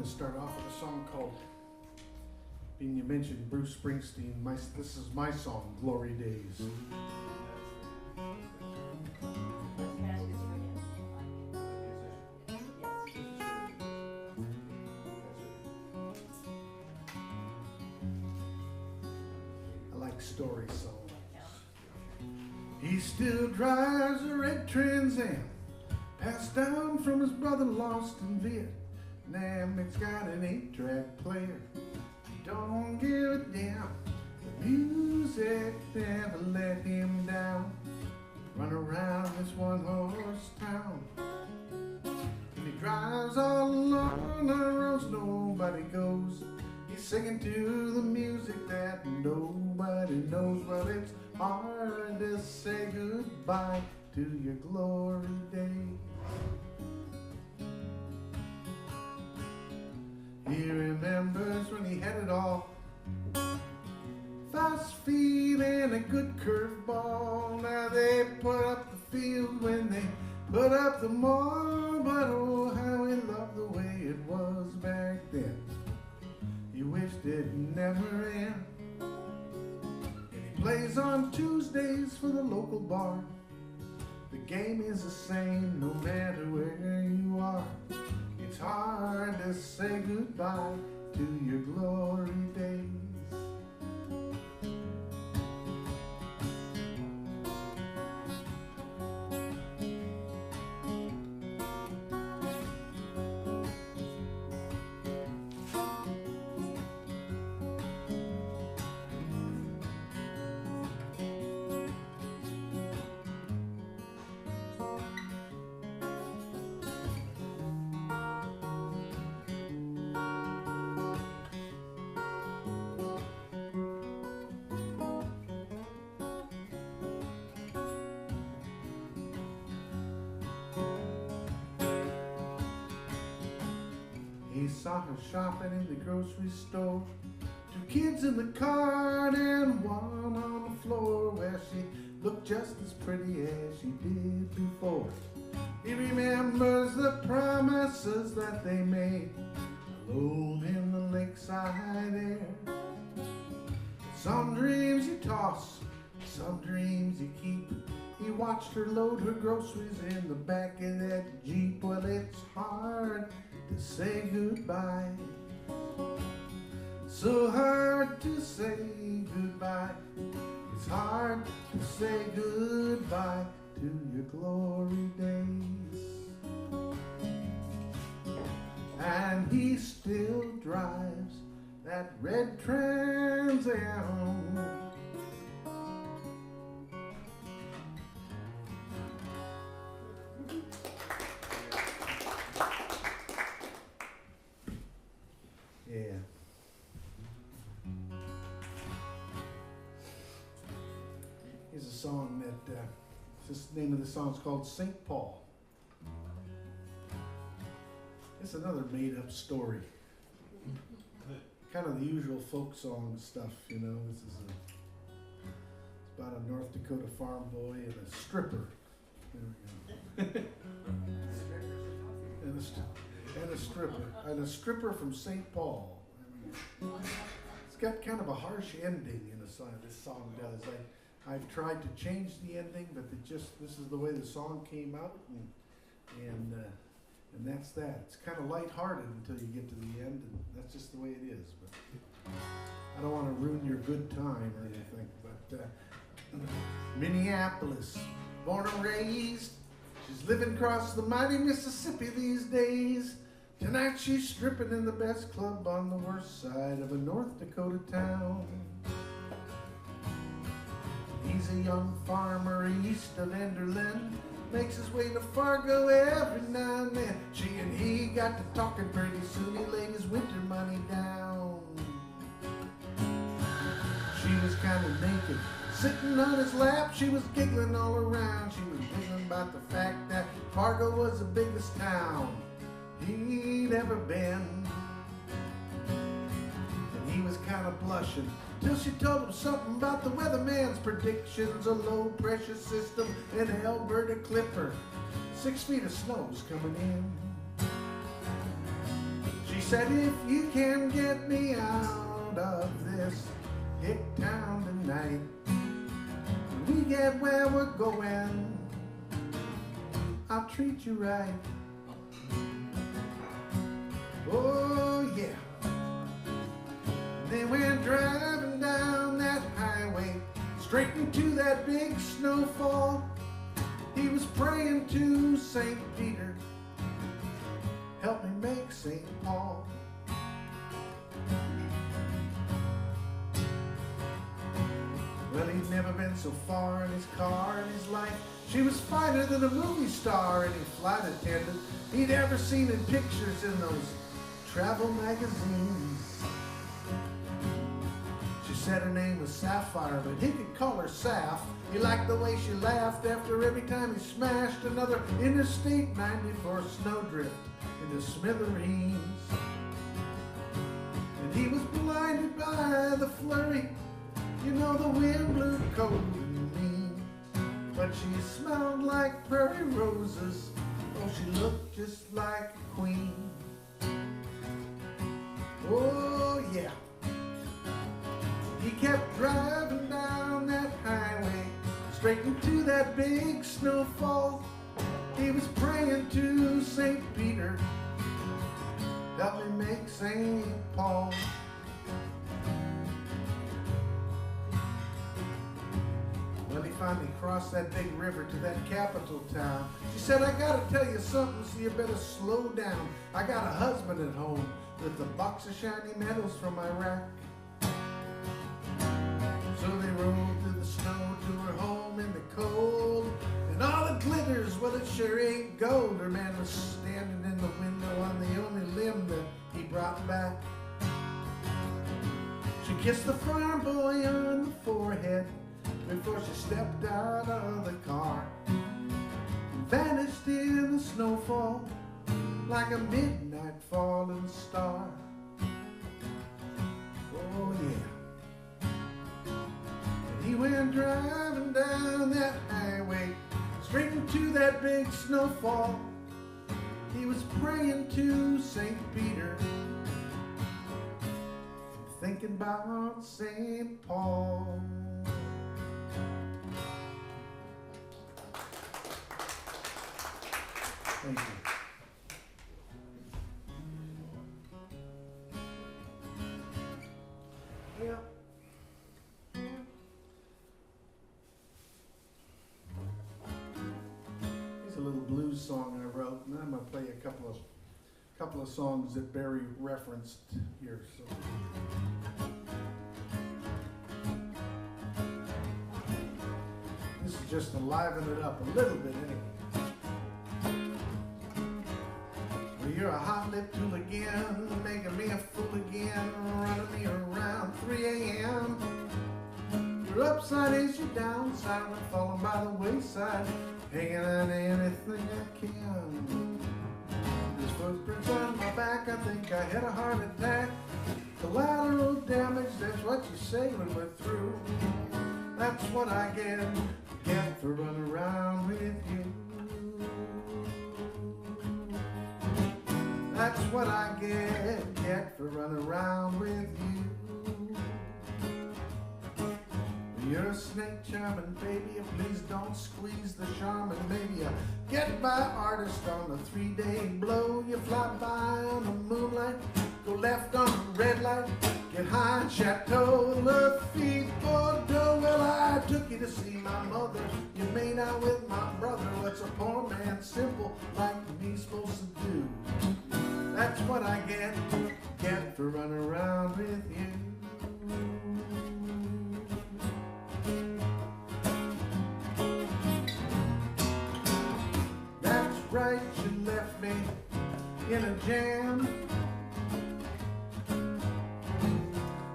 Start off with a song called, being you mentioned Bruce Springsteen, this is my song, Glory Days. I like story songs. He still drives a red Trans Am, passed down from his brother lost in Vietnam. It's got an 8-track player, don't give a damn. The music never let him down. Run around this one-horse town, and he drives all alone on the roads nobody goes. He's singing to the music that nobody knows. Well, it's hard to say goodbye to your glory days. He remembers when he had it all, fast feet and a good curveball. Now they put up the field when they put up the mall, but oh, how he loved the way it was back then. He wished it never end. And he plays on Tuesdays for the local bar. The game is the same no matter where you are. It's hard to say goodbye to your glory days. He saw her shopping in the grocery store, 2 kids in the cart and one on the floor, where she looked just as pretty as she did before. He remembers the promises that they made alone in the lakeside air. Some dreams you toss, some dreams you keep. He watched her load her groceries in the back of that Jeep. Well, it's hard to say goodbye, so hard to say goodbye. It's hard to say goodbye to your glory days. And he still drives that red Trans Am. Yeah. Here's a song that, the name of the song is called St. Paul. It's another made-up story. Kind of the usual folk song stuff, you know. This is it's about a North Dakota farm boy and a stripper. There we go. and a stripper from St. Paul. I mean, it's got kind of a harsh ending in a song. This song does. I've tried to change the ending, but this is the way the song came out, and that's that. It's kind of lighthearted until you get to the end, and that's just the way it is. But I don't want to ruin your good time or anything. But Minneapolis, born and raised, she's living across the mighty Mississippi these days. Tonight she's stripping in the best club on the worst side of a North Dakota town. He's a young farmer east of Enderlin, makes his way to Fargo every now and then. She and he got to talking pretty soon, he laid his winter money down. She was kind of naked, sitting on his lap, she was giggling all around. She was giggling about the fact that Fargo was the biggest town he'd ever been. And he was kind of blushing till she told him something about the weatherman's predictions, a low pressure system in Alberta Clipper, 6 feet of snow's coming in. She said, if you can get me out of this hick town tonight, when we get where we're going, I'll treat you right. Oh yeah. They went driving down that highway, straight into that big snowfall. He was praying to St. Peter, help me make St. Paul. Well, he'd never been so far in his car in his life. She was finer than a movie star, any flight attendant he'd ever seen in pictures in those travel magazines. She said her name was Sapphire, but he could call her Saf. He liked the way she laughed after every time he smashed another Interstate 94 snowdrift into smithereens. And he was blinded by the flurry, you know, the wind blew cold and mean. But she smelled like prairie roses, oh, she looked just like a queen. Oh yeah. He kept driving down that highway, straight into that big snowfall. He was praying to St. Peter, help me make St. Paul. Well, he finally crossed that big river to that capital town. She said, I gotta tell you something, so you better slow down. I got a husband at home with a box of shiny medals from Iraq. So they rode through the snow to her home in the cold, and all it glitters, well, it sure ain't gold. Her man was standing in the window on the only limb that he brought back. She kissed the farm boy on the forehead before she stepped out of the car, and vanished in the snowfall like a midnight falling star. Oh yeah. And he went driving down that highway, straight into that big snowfall. He was praying to St. Peter, thinking about St. Paul. Thank you. Yeah. Here's a little blues song I wrote, and I'm going to play a couple of songs that Barry referenced here. So. This is just to liven it up a little bit anyway. You're a hot-lipped hooligan, making me a fool again, running me around 3 a.m. You're upside is you downside, I'm falling by the wayside, hanging on anything I can. There's footprints on my back, I think I had a heart attack. Collateral damage, that's what you say when we're through. That's what I get for running around with you. That's what I get for running around with you. You're a snake charming baby, please don't squeeze the charm, and maybe you get by artist on a 3-day blow. You fly by on the moonlight, go left on the red light, get high in Chateau Lafitte, Bordeaux. Well, I took you to see my mother, you made out with my brother. What's a poor man simple like me supposed to do? That's what I get for running around with you. That's right, you left me in a jam,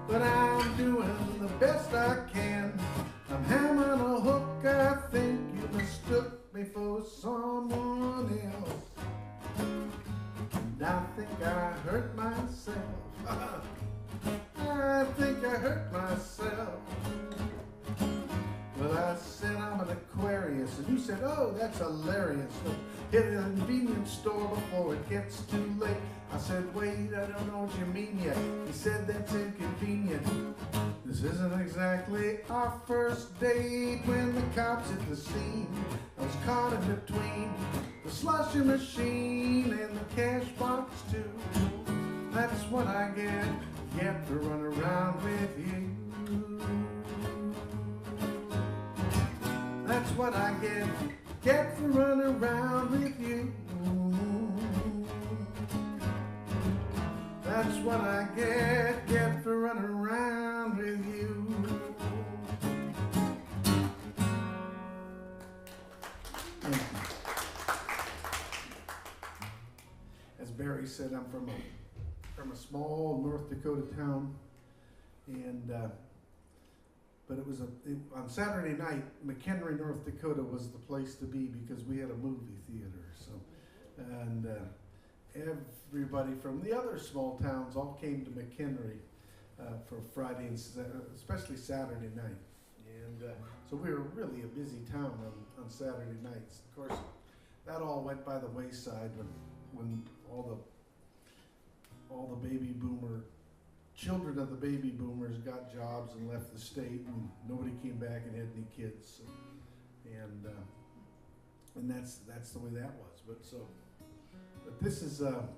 but I'm doing the best I can. I'm hammering a hook, I think you mistook me for someone else. I think I hurt myself. I think I hurt myself. Well, I said I'm an Aquarius. hilarious. And you said, oh, that's hilarious. So hit a convenience store before it gets too late. I said, wait, I don't know what you mean yet. He said, that's inconvenient. This isn't exactly our first date. When the cops hit the scene, I was caught in between the slushy machine and the cash box too. That's what I get to run around with you. That's what I get for running around with you. That's what I get for running around with you. As Barry said, I'm from a small North Dakota town, and but it was on Saturday night, McHenry, North Dakota was the place to be because we had a movie theater. So, and everybody from the other small towns all came to McHenry for Friday and especially Saturday night. And so we were really a busy town on Saturday nights. Of course, that all went by the wayside when all the baby boomer children of the baby boomers got jobs and left the state, and nobody came back and had any kids. So, and that's the way that was. But this is a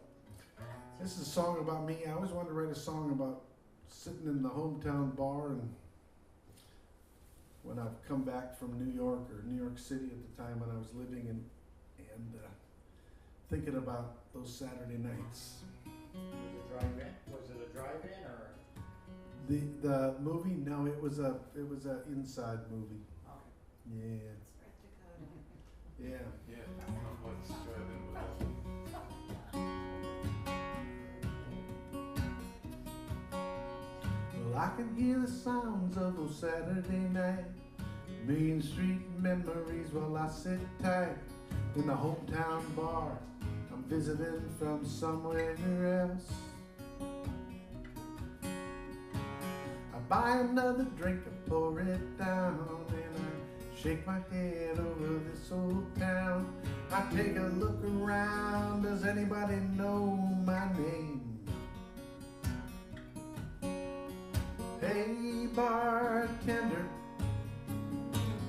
song about me. I always wanted to write a song about sitting in the hometown bar, and when I've come back from New York or New York City at the time when I was living, and thinking about those Saturday nights. Was it a drive-in or? The movie? No, it was a inside movie. Okay. Yeah. Yeah. Yeah. What's drive-in with us? Well, I can hear the sounds of those Saturday night Main Street memories while I sit tight in the hometown bar. I'm visiting from somewhere else. I buy another drink and pour it down, and I shake my head over this old town. I take a look around, does anybody know my name? Hey bartender,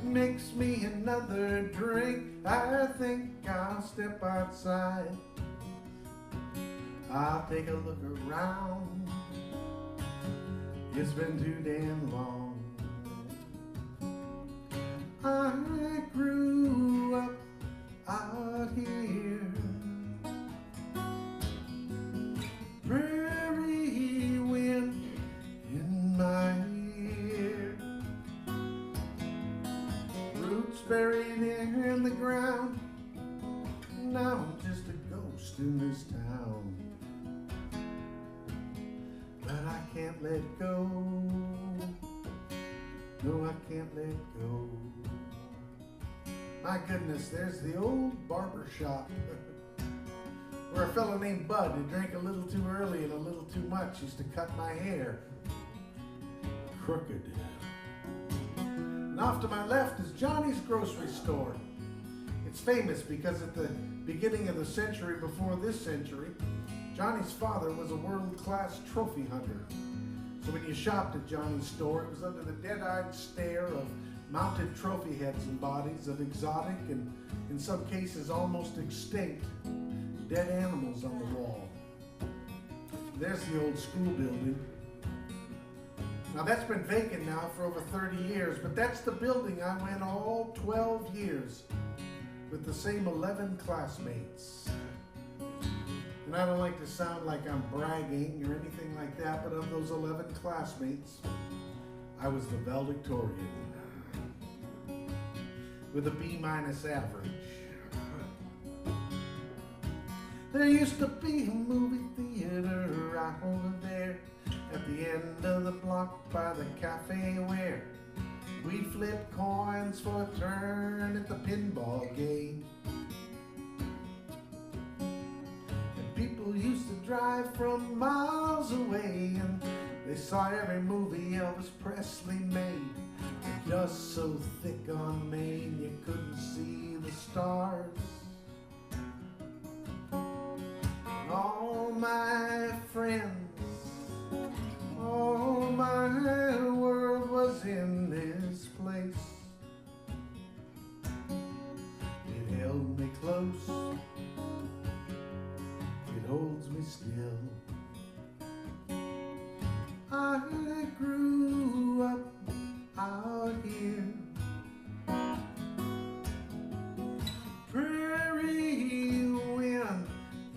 mix me another drink. I think I'll step outside. I'll take a look around. It's been too damn long. I grew up out here, prairie wind in my ear, roots buried in the ground. Now I'm just a ghost in this town, but I can't let go. No, I can't let go. My goodness, there's the old barber shop where a fellow named Bud, who drank a little too early and a little too much, used to cut my hair crooked. And off to my left is Johnny's grocery store. It's famous because at the beginning of the century before this century, Johnny's father was a world-class trophy hunter. So when you shopped at Johnny's store, it was under the dead-eyed stare of mounted trophy heads and bodies of exotic and, in some cases, almost extinct dead animals on the wall. There's the old school building. Now that's been vacant now for over 30 years, but that's the building I went all 12 years with the same 11 classmates. And I don't like to sound like I'm bragging or anything like that, but of those 11 classmates, I was the valedictorian with a B- average. There used to be a movie theater right over there at the end of the block by the cafe where we'd flip coins for a turn at the pinball game. And people used to drive from miles away, and They saw every movie Elvis Presley made. The dust so thick on Maine you couldn't see the stars. And all my friends, all my world was in this place. It held me close, it holds me still. I grew up out here, prairie wind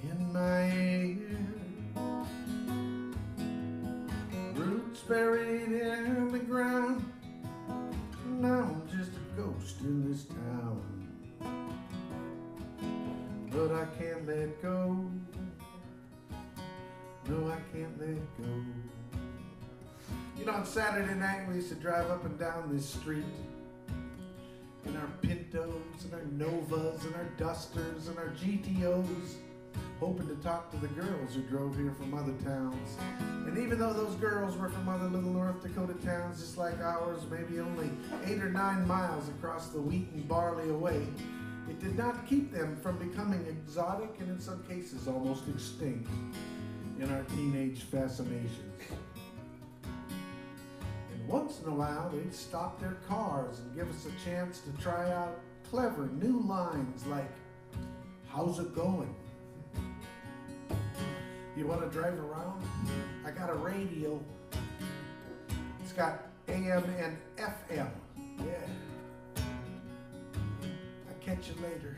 in my ear, roots buried in the ground. Now I'm just a ghost in this town, but I can't let go. No, I can't let go. You know, on Saturday night we used to drive up and down this street in our Pintos and our Novas and our Dusters and our GTOs, hoping to talk to the girls who drove here from other towns. And even though those girls were from other little North Dakota towns just like ours, maybe only 8 or 9 miles across the wheat and barley away, it did not keep them from becoming exotic and in some cases almost extinct in our teenage fascinations. Once in a while, they'd stop their cars and give us a chance to try out clever new lines like, "How's it going? You want to drive around? I got a radio. It's got AM and FM. Yeah. I'll catch you later."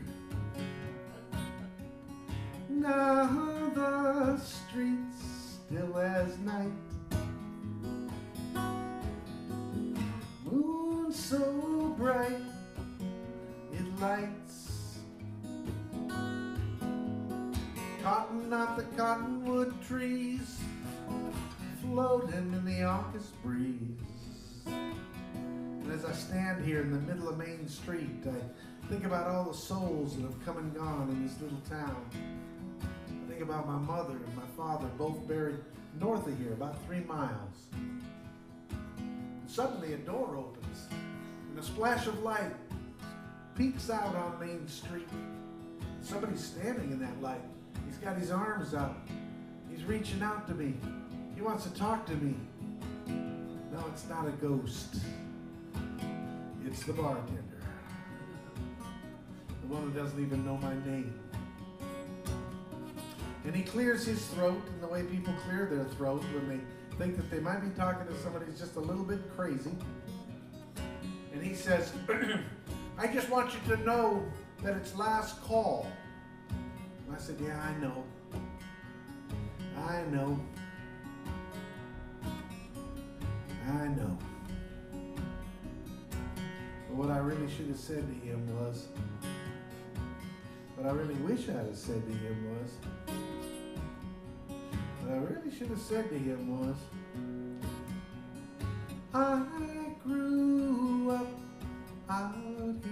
Now the streets still as night, moon so bright it lights, cotton off the cottonwood trees, floating in the August breeze. And as I stand here in the middle of Main Street, I think about all the souls that have come and gone in this little town. I think about my mother and my father, both buried north of here, about 3 miles. Suddenly a door opens and a splash of light peeks out on Main Street. Somebody's standing in that light. He's got his arms out. He's reaching out to me. He wants to talk to me. No, it's not a ghost. It's the bartender. The one who doesn't even know my name. And he clears his throat in the way people clear their throat when they think that they might be talking to somebody who's just a little bit crazy. And he says, "I just want you to know that it's last call." And I said, "Yeah, I know. I know. I know." But what I really should have said to him was, what I really wish I had said to him was, what I really should have said to him was, "I grew up out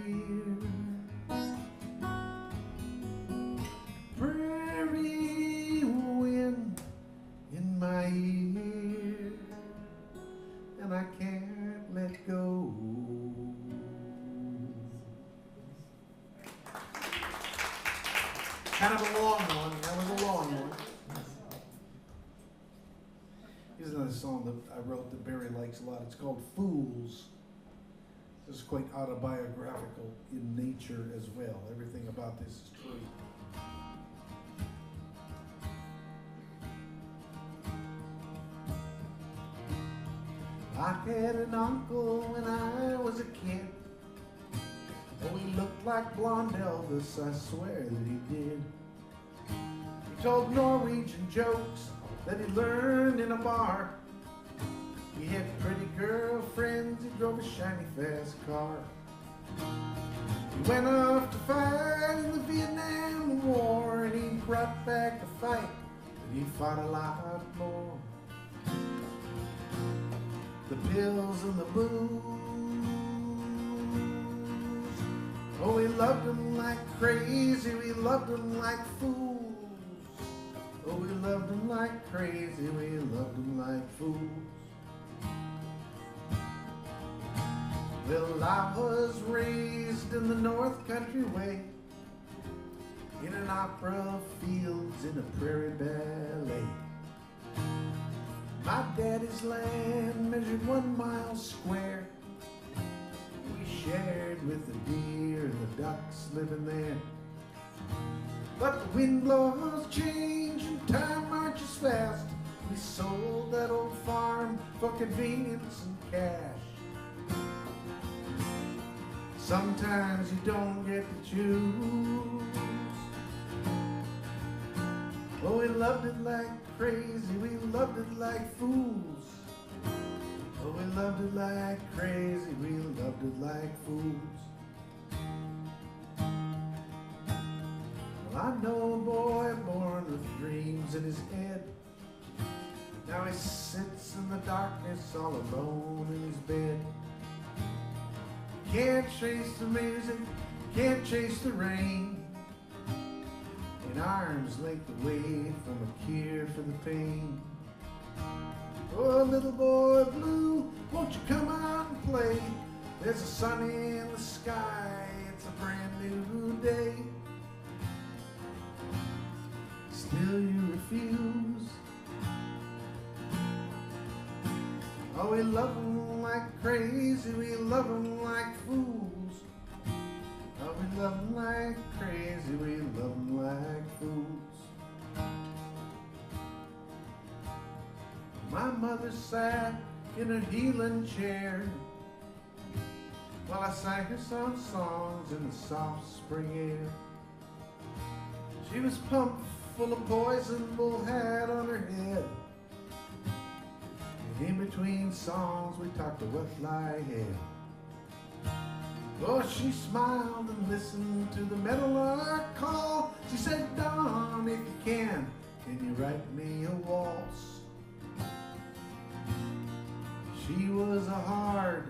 here, prairie wind in my ear, and I can't let go." Kind of a long one. That was a long one. Here's another song that I wrote that Barry likes a lot. It's called "Fools." This is quite autobiographical in nature as well. Everything about this is true. I had an uncle when I was a kid. Oh, he looked like blonde Elvis, I swear that he did. He told Norwegian jokes that he learned in a bar. He had pretty girlfriends, he drove a shiny fast car. He went off to fight in the Vietnam War, and he brought back a fight, but he fought a lot more. The pills and the booze, oh, we loved them like crazy, we loved them like fools. Oh, we loved them like crazy, we loved them like fools. Well, I was raised in the North Country way, in an opera of fields in a prairie ballet. My daddy's land measured 1 mile square. We shared with the deer and the ducks living there. But the wind blows change and time marches fast. We sold that old farm for convenience and cash. Sometimes you don't get to choose. Oh, we loved it like crazy, we loved it like fools. Oh, we loved it like crazy, we loved it like fools. Well, I know a boy born with dreams in his head. Now he sits in the darkness all alone in his bed. Can't chase the music, can't chase the rain. An arm's length away from a cure for the pain. Oh, little boy blue, won't you come out and play? There's a sun in the sky, it's a brand new day. Still you refuse. Oh, we love them like crazy, we love them like fools. Oh, we love them like crazy, we love them like fools. My mother sat in a healing chair while I sang her some songs in the soft spring air. She was pumped full of poison, bull hat on her head. And in between songs we talked of what lie ahead. Oh, she smiled and listened to the meadowlark call. She said, Dawn, if you can you write me a waltz? She was a hard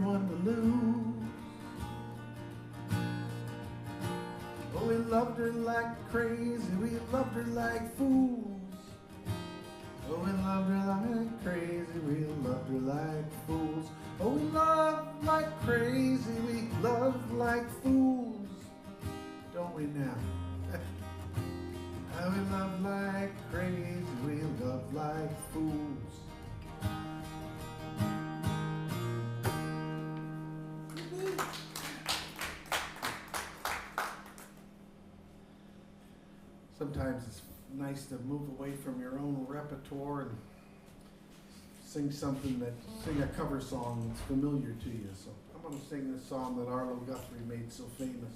one to lose. Oh, we loved her like crazy, we loved her like fools. Oh, we loved her like crazy, we loved her like fools. Oh, we loved like crazy, we loved like fools. Don't we now? Oh, we loved like crazy, we loved like fools. Sometimes it's nice to move away from your own repertoire and sing a cover song that's familiar to you. So I'm going to sing this song that Arlo Guthrie made so famous.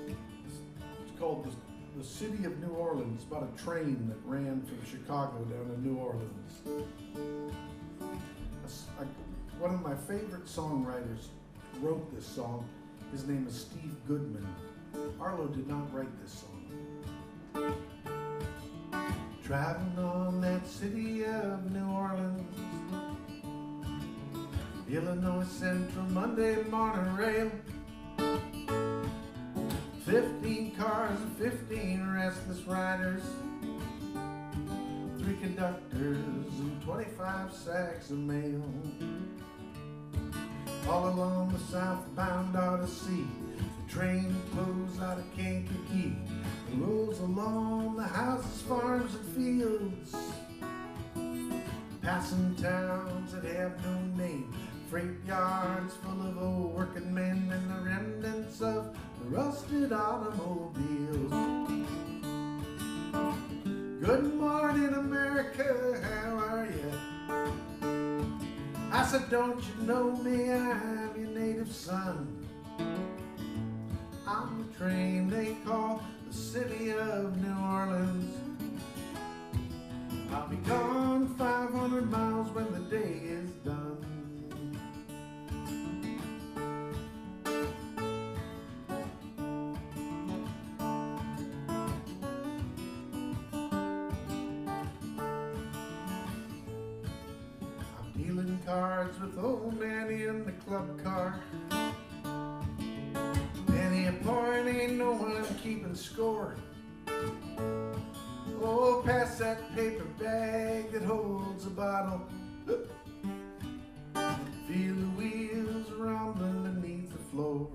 It's called The City of New Orleans. It's about a train that ran from Chicago down to New Orleans. One of my favorite songwriters wrote this song. His name is Steve Goodman. Arlo did not write this song. Traveling on that city of New Orleans, Illinois Central, Monday monorail, 15 cars and 15 restless riders, 3 conductors and 25 sacks of mail. All along the southbound Odyssey, the train pulls out of Kankakee and rolls along the houses, farms, and fields, passing towns that have no name, freight yards full of old working men and the remnants of the rusted automobiles. Good morning, America, how are you? I said, don't you know me, I'm your native son. I'm the train they call the city of New Orleans. I'll be gone 500 miles when the day is done. Cards with old man in the club car. ain't no one keeping score. Oh, pass that paper bag that holds a bottle. Feel the wheels rumbling beneath the floor.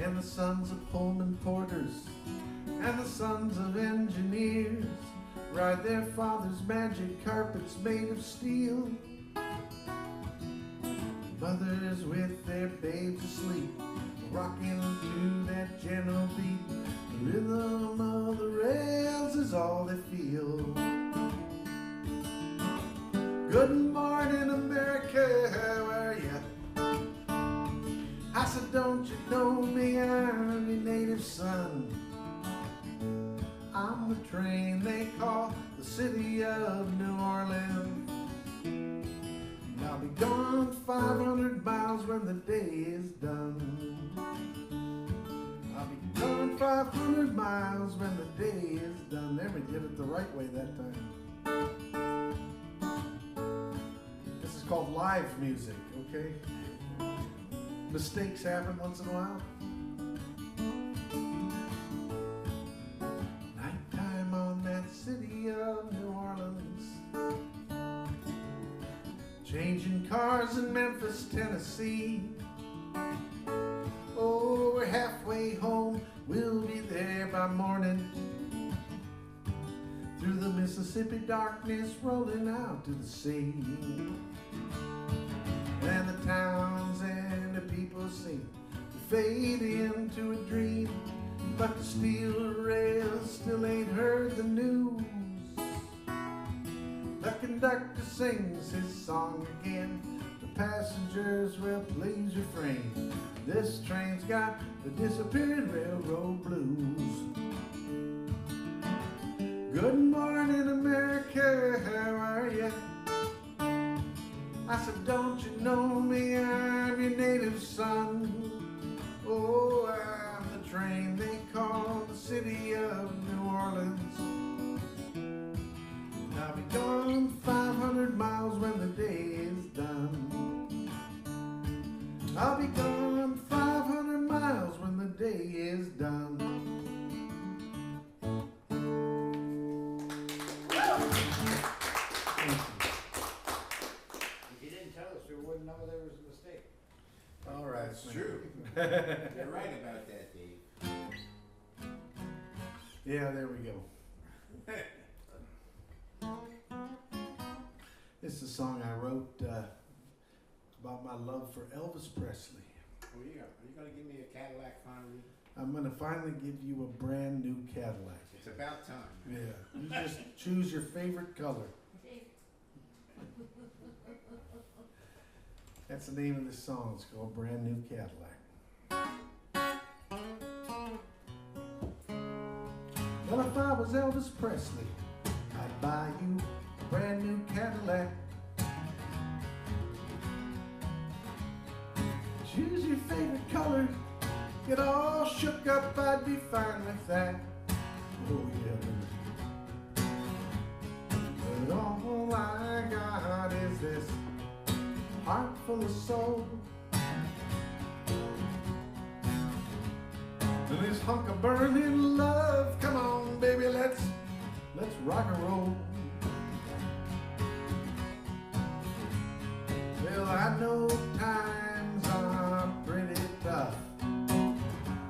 And the sons of Pullman porters and the sons of engineers ride their father's magic carpets made of steel. Mothers with their babes asleep, rocking to that gentle beat. The rhythm of the rails is all they feel. Good morning, America, how are ya? I said, don't you know me, I'm your native son. I'm the train they call the city of New Orleans. And I'll be gone 500 miles when the day is done. I'll be gone 500 miles when the day is done. There, we did it the right way that time. This is called live music, okay? Mistakes happen once in a while. Nighttime on that city of New Orleans. Changing cars in Memphis, Tennessee. Oh, we're halfway home, we'll be there by morning. Through the Mississippi darkness, rolling out to the sea. And the towns and the people seem to fade into a dream. But the steel rails still ain't heard the news. The conductor sings his song again. The passengers will please refrain. This train's got the disappeared railroad blues. Good morning, America, how are ya? I said, don't you know me, I'm your native son. Oh, I'm the train they call the city of New Orleans. I'll be gone 500 miles when the day is done. I'll be gone 500 miles when the day is done. If you didn't tell us, we wouldn't know there was a mistake. All right. That's true. You're right about that, Dave. Yeah, there we go. This is a song I wrote about my love for Elvis Presley. Oh yeah, are you gonna give me a Cadillac finally? I'm going to finally give you a brand new Cadillac. It's about time. Yeah, you just choose your favorite color. That's the name of this song. It's called Brand New Cadillac. Well, if I was Elvis Presley, I'd buy you a brand new Cadillac. Choose your favorite color. Get all shook up, I'd be fine with that. Oh yeah. But all I got is this heart full of soul. And this hunk of burning love. Come on, baby, let's rock and roll. Well, I know times are pretty tough.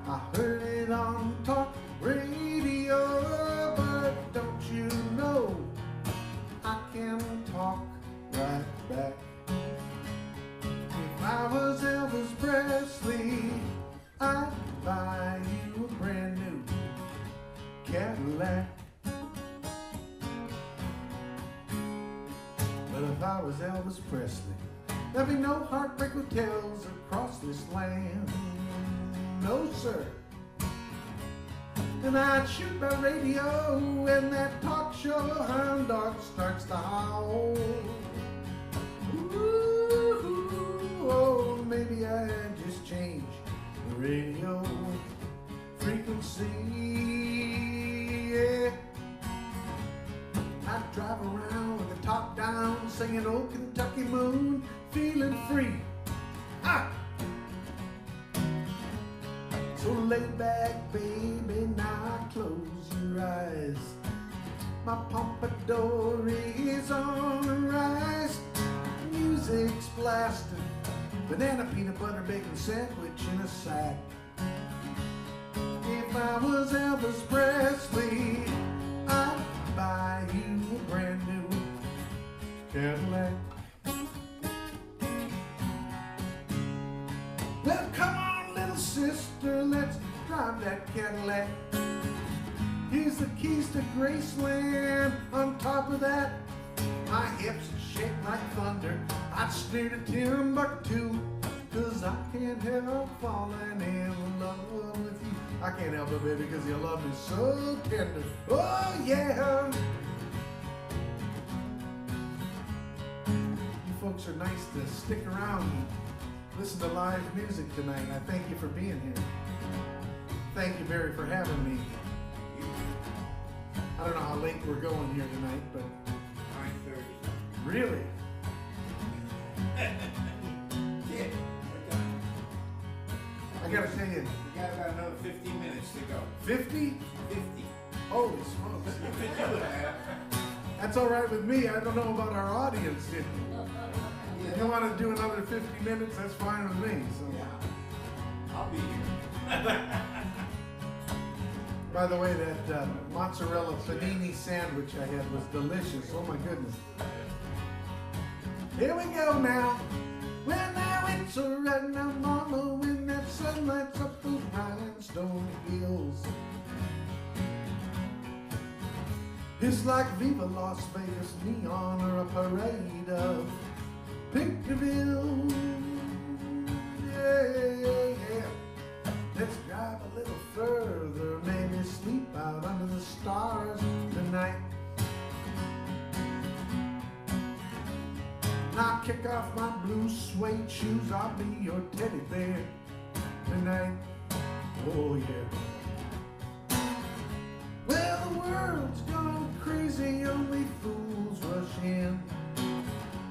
I heard it on talk radio, but don't you know I can talk right back. If I was Elvis Presley, I'd buy you a brand new Cadillac. But if I was Elvis Presley, there'd be no heartbreak hotels across this land. No, sir. And I'd shoot my radio when that talk show hound dog starts to howl. Ooh, oh, maybe I'd just change the radio frequency. Yeah. I'd drive around with the top down, singing "Old Kentucky Moon," feeling free. Ah! So lay back, baby, now close your eyes. My pompadour is on the rise. Music's blasting. Banana, peanut butter, bacon sandwich in a sack. If I was Elvis Presley, I'd buy you a brand new Cadillac. Well, come on, little sister, let's drive that Cadillac. Here's the keys to Graceland. On top of that, my hips shake like thunder. I'd steer to Timbuktu, 'cause I can't help falling in love with you. I can't help it, baby, 'cause your love is so tender. Oh, yeah. You folks are nice to stick around and listen to live music tonight. I thank you for being here. Thank you, Barry, for having me. I don't know how late we're going here tonight, but 9:30. really? Yeah. I gotta tell you, We got about another 15 minutes to go. 50? 50. Holy smokes. You could do that. That's all right with me. I don't know about our audience. If you want to do another 50 minutes, that's fine with me. So. Yeah. I'll be here. By the way, that mozzarella panini sandwich I had was delicious. Oh my goodness. Here we go now. Well, now it's alright now, mama, when that sun lights up those rhinestone hills. It's like Viva Las Vegas neon or a parade of Pickerville. Yeah. Let's drive a little further, maybe sleep out under the stars tonight. And I'll kick off my blue suede shoes, I'll be your teddy bear tonight. Oh yeah. Well, the world's gone crazy, only fools rush in.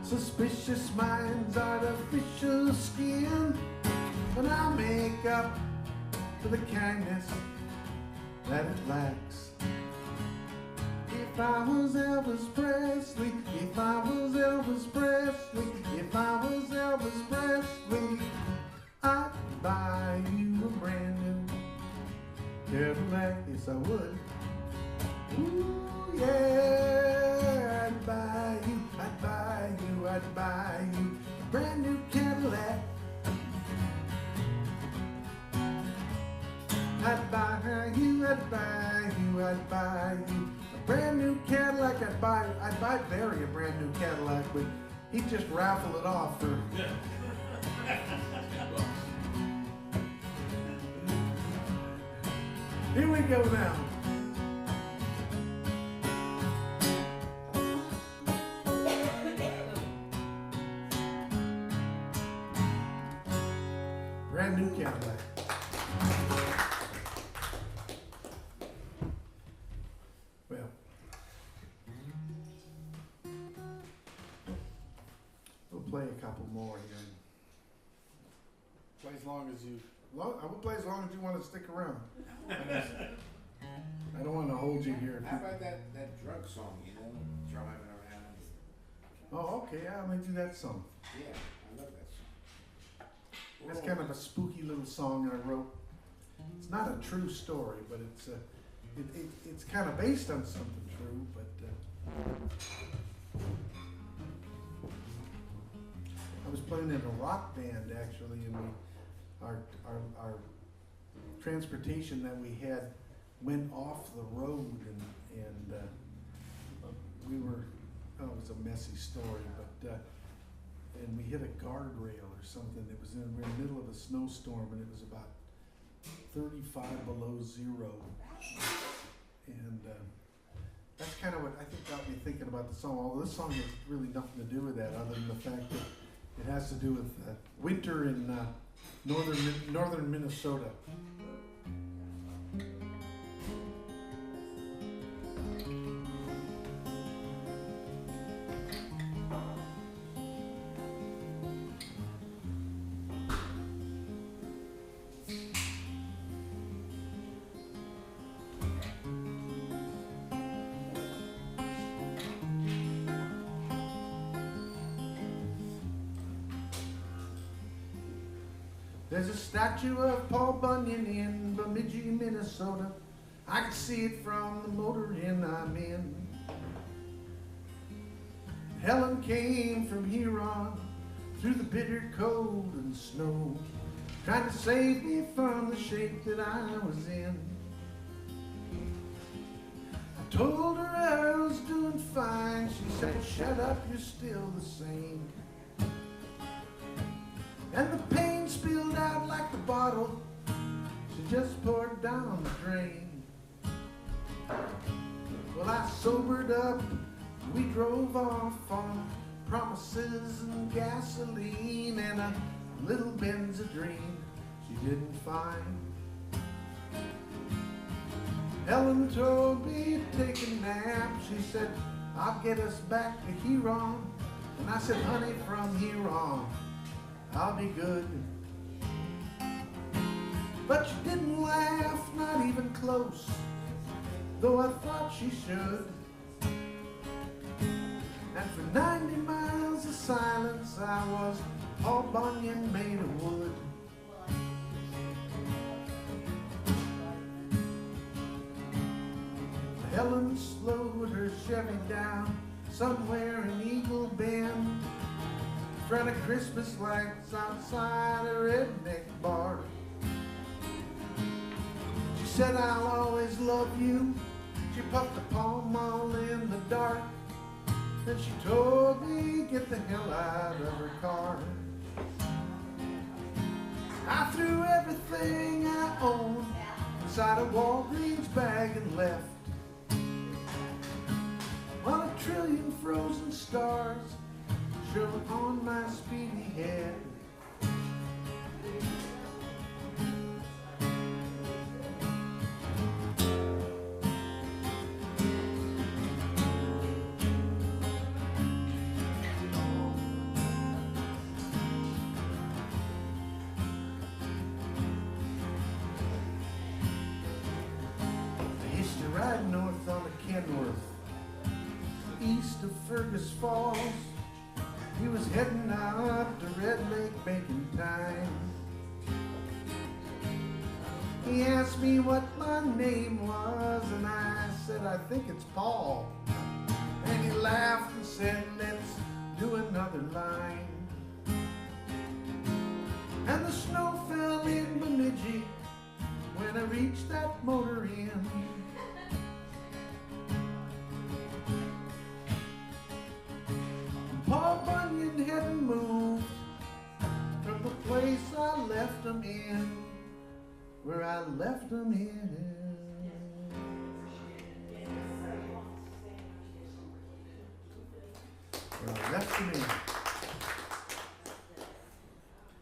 Suspicious minds, artificial skin. But I'll make up for the kindness that it lacks. If I was Elvis Presley, if I was Elvis Presley, if I was Elvis Presley, I'd buy you a brand new Cadillac. Yes, I would. Ooh, yeah, I'd buy you, I'd buy you, I'd buy you a brand new Cadillac. I'd buy you, I'd buy you, I'd buy you a brand new Cadillac. I'd buy Barry a brand new Cadillac, but he'd just raffle it off for. Here we go now. Brand new Cadillac. Well, we'll play a couple more here. Play as long as you. I will play as long as you want to stick around. I don't want to hold you here. How about that drug song, you know, driving around? Oh, okay. Yeah, let me do that song. Yeah, I love that song. That's kind of a spooky little song I wrote. It's not a true story, but it's kind of based on something true. But I was playing in a rock band actually, and our transportation that we had went off the road, and we were. Oh, it was a messy story, but. And we hit a guardrail or something. It was we were in the middle of a snowstorm, and it was about 35 below zero. And that's kind of what I think got me thinking about the song. Although this song has really nothing to do with that, other than the fact that it has to do with winter in northern Minnesota. There's a statue of Paul Bunyan in Bemidji, Minnesota. I can see it from the motor inn I'm in. Helen came from Huron through the bitter cold and snow, trying to save me from the shape that I was in. I told her I was doing fine. She said, shut up, you're still the same. And the pain spilled out like the bottle she just poured down the drain. Well, I sobered up, we drove off on promises and gasoline and a little Benzedrine she didn't find. Helen told me to take a nap. She said, I'll get us back to Huron. And I said, honey, from here on, I'll be good. But she didn't laugh, not even close, though I thought she should. And for 90 miles of silence, I was Paul Bunyan made of wood. Helen slowed her Chevy down somewhere in Eagle Bend, in front of Christmas lights outside a redneck bar. She said, I'll always love you. She puffed a Pall Mall in the dark. Then she told me, get the hell out of her car. I threw everything I owned inside a Walgreens bag and left. On a trillion frozen stars shone on my speedy head. I used to ride north on the Kenworth, east of Fergus Falls. He was heading up to Red Lake making time. He asked me what my name was, and I said, I think it's Paul. And he laughed and said, let's do another line. And the snow fell in Bemidji when I reached that motor inn. Paul Bunyan hadn't moved from the place I left him in, where I left him in. Where I left him in.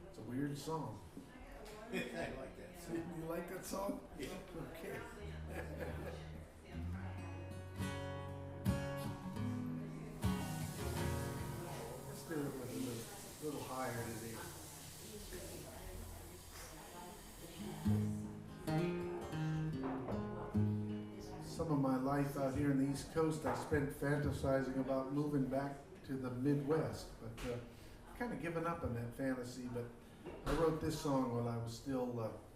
It's a weird song. I like that song. You like that song? Yeah. Okay. Let's do it with a little higher today. Some of my life out here in the East Coast, I spent fantasizing about moving back to the Midwest, but kind of given up on that fantasy. But I wrote this song while I was still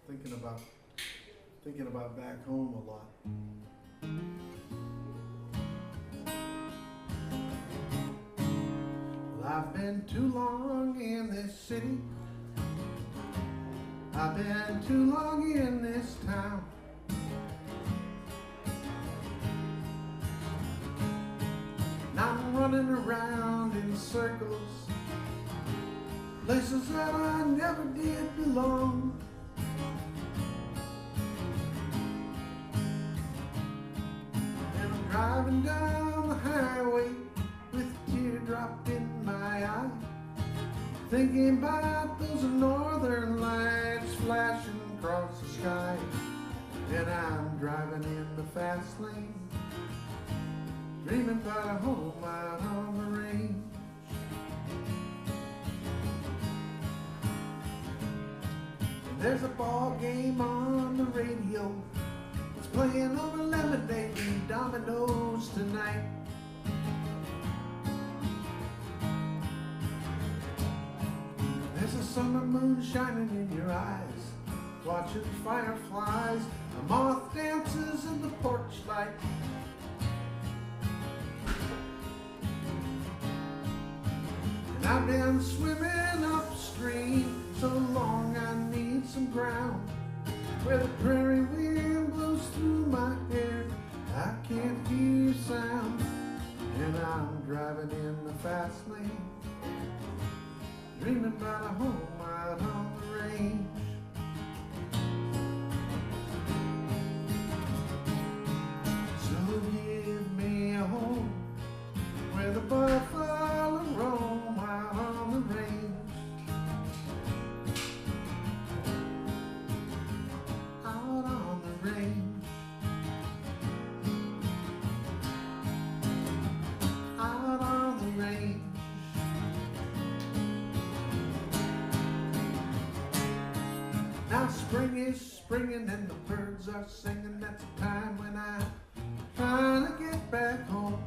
thinking about back home a lot. Well, I've been too long in this city. I've been too long in this town. And I'm running around in circles, places that I never did belong. And I'm driving down the highway with a teardrop in my eye, thinking about those northern lights flashing across the sky. And I'm driving in the fast lane, dreaming about a home out on the range. And there's a ball game on the radio, it's playing over lemonade and dominoes tonight. There's a summer moon shining in your eyes, watching fireflies, a moth dances in the porch light. And I've been swimming upstream so long I need some ground where the prairie wind blows through my hair. I can't hear sound, and I'm driving in the fast lane, dreaming about a home out on the range. So give me a home where the buffalo roam out on the range. Out on the range. Out on the range. Now spring is springing and the birds are singing. That's the time when I'm trying to get back home.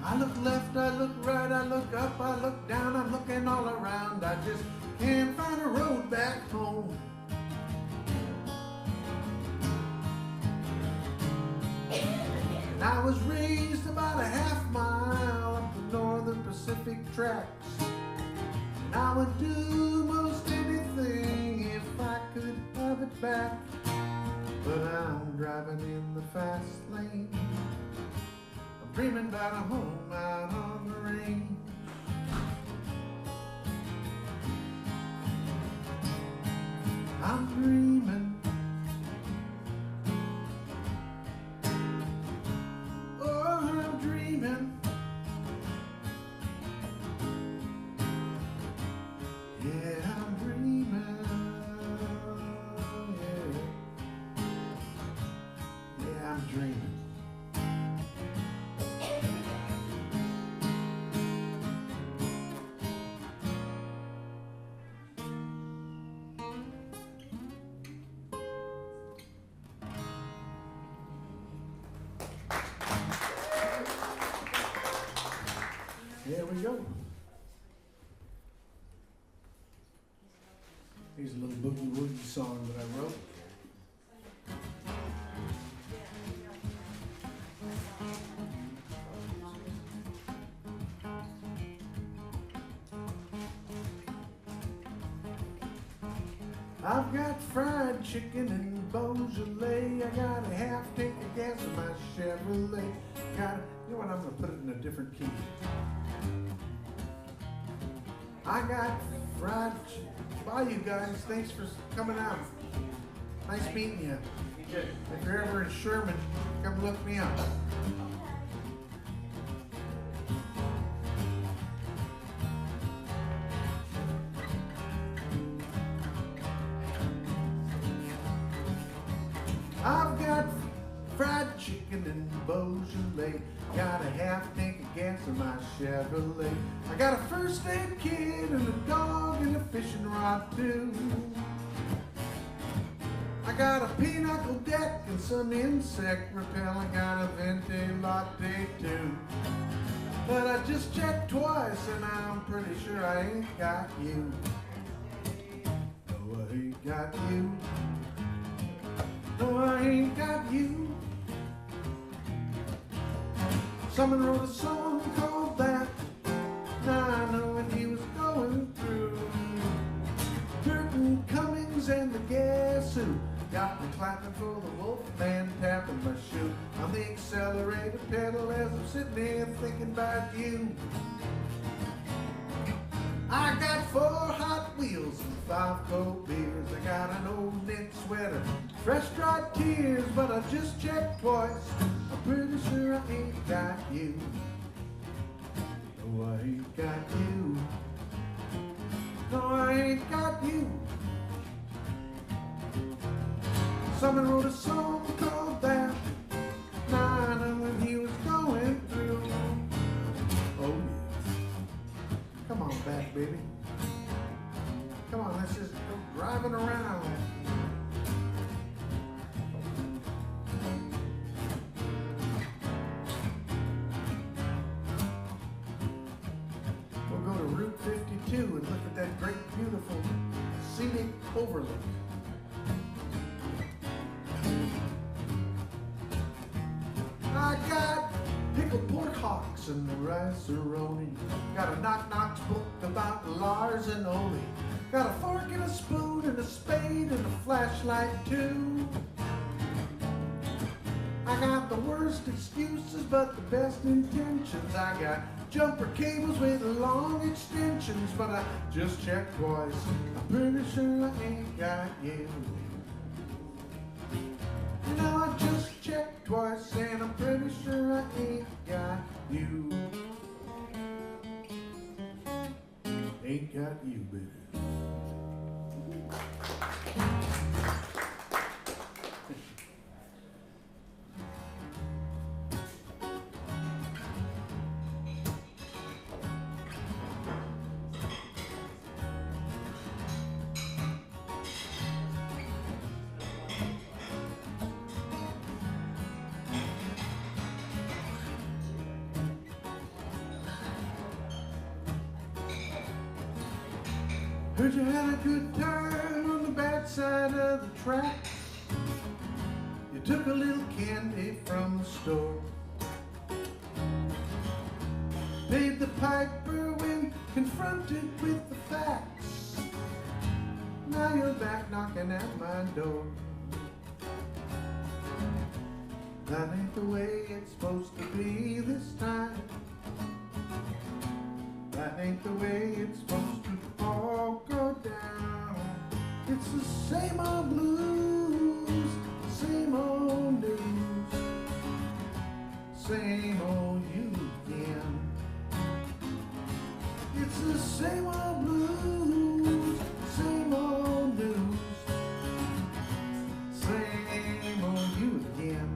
I look left, I look right, I look up, I look down, I'm looking all around. I just can't find a road back home. And I was raised about a half mile up the northern Pacific tracks. And I would do most anything if I could have it back. But I'm driving in the fast lane, I'm dreaming about a home out on the range. I'm dreaming. Oh, I'm dreaming. Yeah, I'm dreaming. Yeah, I'm dreaming. There we go. Here's a little boogie woogie song that I wrote. I've got fried chicken and Beaujolais. I got a half tank of gas in my Chevrolet. You know what? I'm gonna put it in a different key. I got fried chicken. Bye, you guys. Thanks for coming out. Nice meeting you. If you're ever in Sherman, come look me up. I've got fried chicken and Beaujolais. Got a half tank of gas in my Chevrolet. I got a first aid kit and a dog and a fishing rod too. I got a pinochle deck and some insect repel. I got a venti latte too. But I just checked twice and I'm pretty sure I ain't got you. No, I ain't got you. No, I ain't got you. Someone wrote a song called that. Now I know what he was going through. Curtin Cummings and the gas who got me clapping for the wolf man tapping my shoe on the accelerator pedal as I'm sitting there thinking about you. I got 4 Hot Wheels and 5 cold beers. I got an old knit sweater, fresh dried tears, but I just checked twice. I'm pretty sure I ain't got you. No, I ain't got you. No, I ain't got you. Someone wrote a song called that. Now I know what he was going through. Oh yeah. Come on back, baby. Come on, let's just go driving around. at that great, beautiful, scenic overlook. I got pickled pork hocks and the rice-a-roni. Got a knock-knocks book about Lars and Ole. Got a fork and a spoon and a spade and a flashlight too. I got the worst excuses but the best intentions. I got jumper cables with long extensions, but I just checked twice. I'm pretty sure I ain't got you. You know, I just checked twice and I'm pretty sure I ain't got you. Ain't got you, baby. Heard you had a good time on the bad side of the tracks. You took a little candy from the store. Paid the piper when confronted with the facts. Now you're back knocking at my door. That ain't the way it's supposed to be this time. That ain't the way it's supposed to all go down. It's the same old blues, same old news, same old you again. It's the same old blues, same old news, same old you again.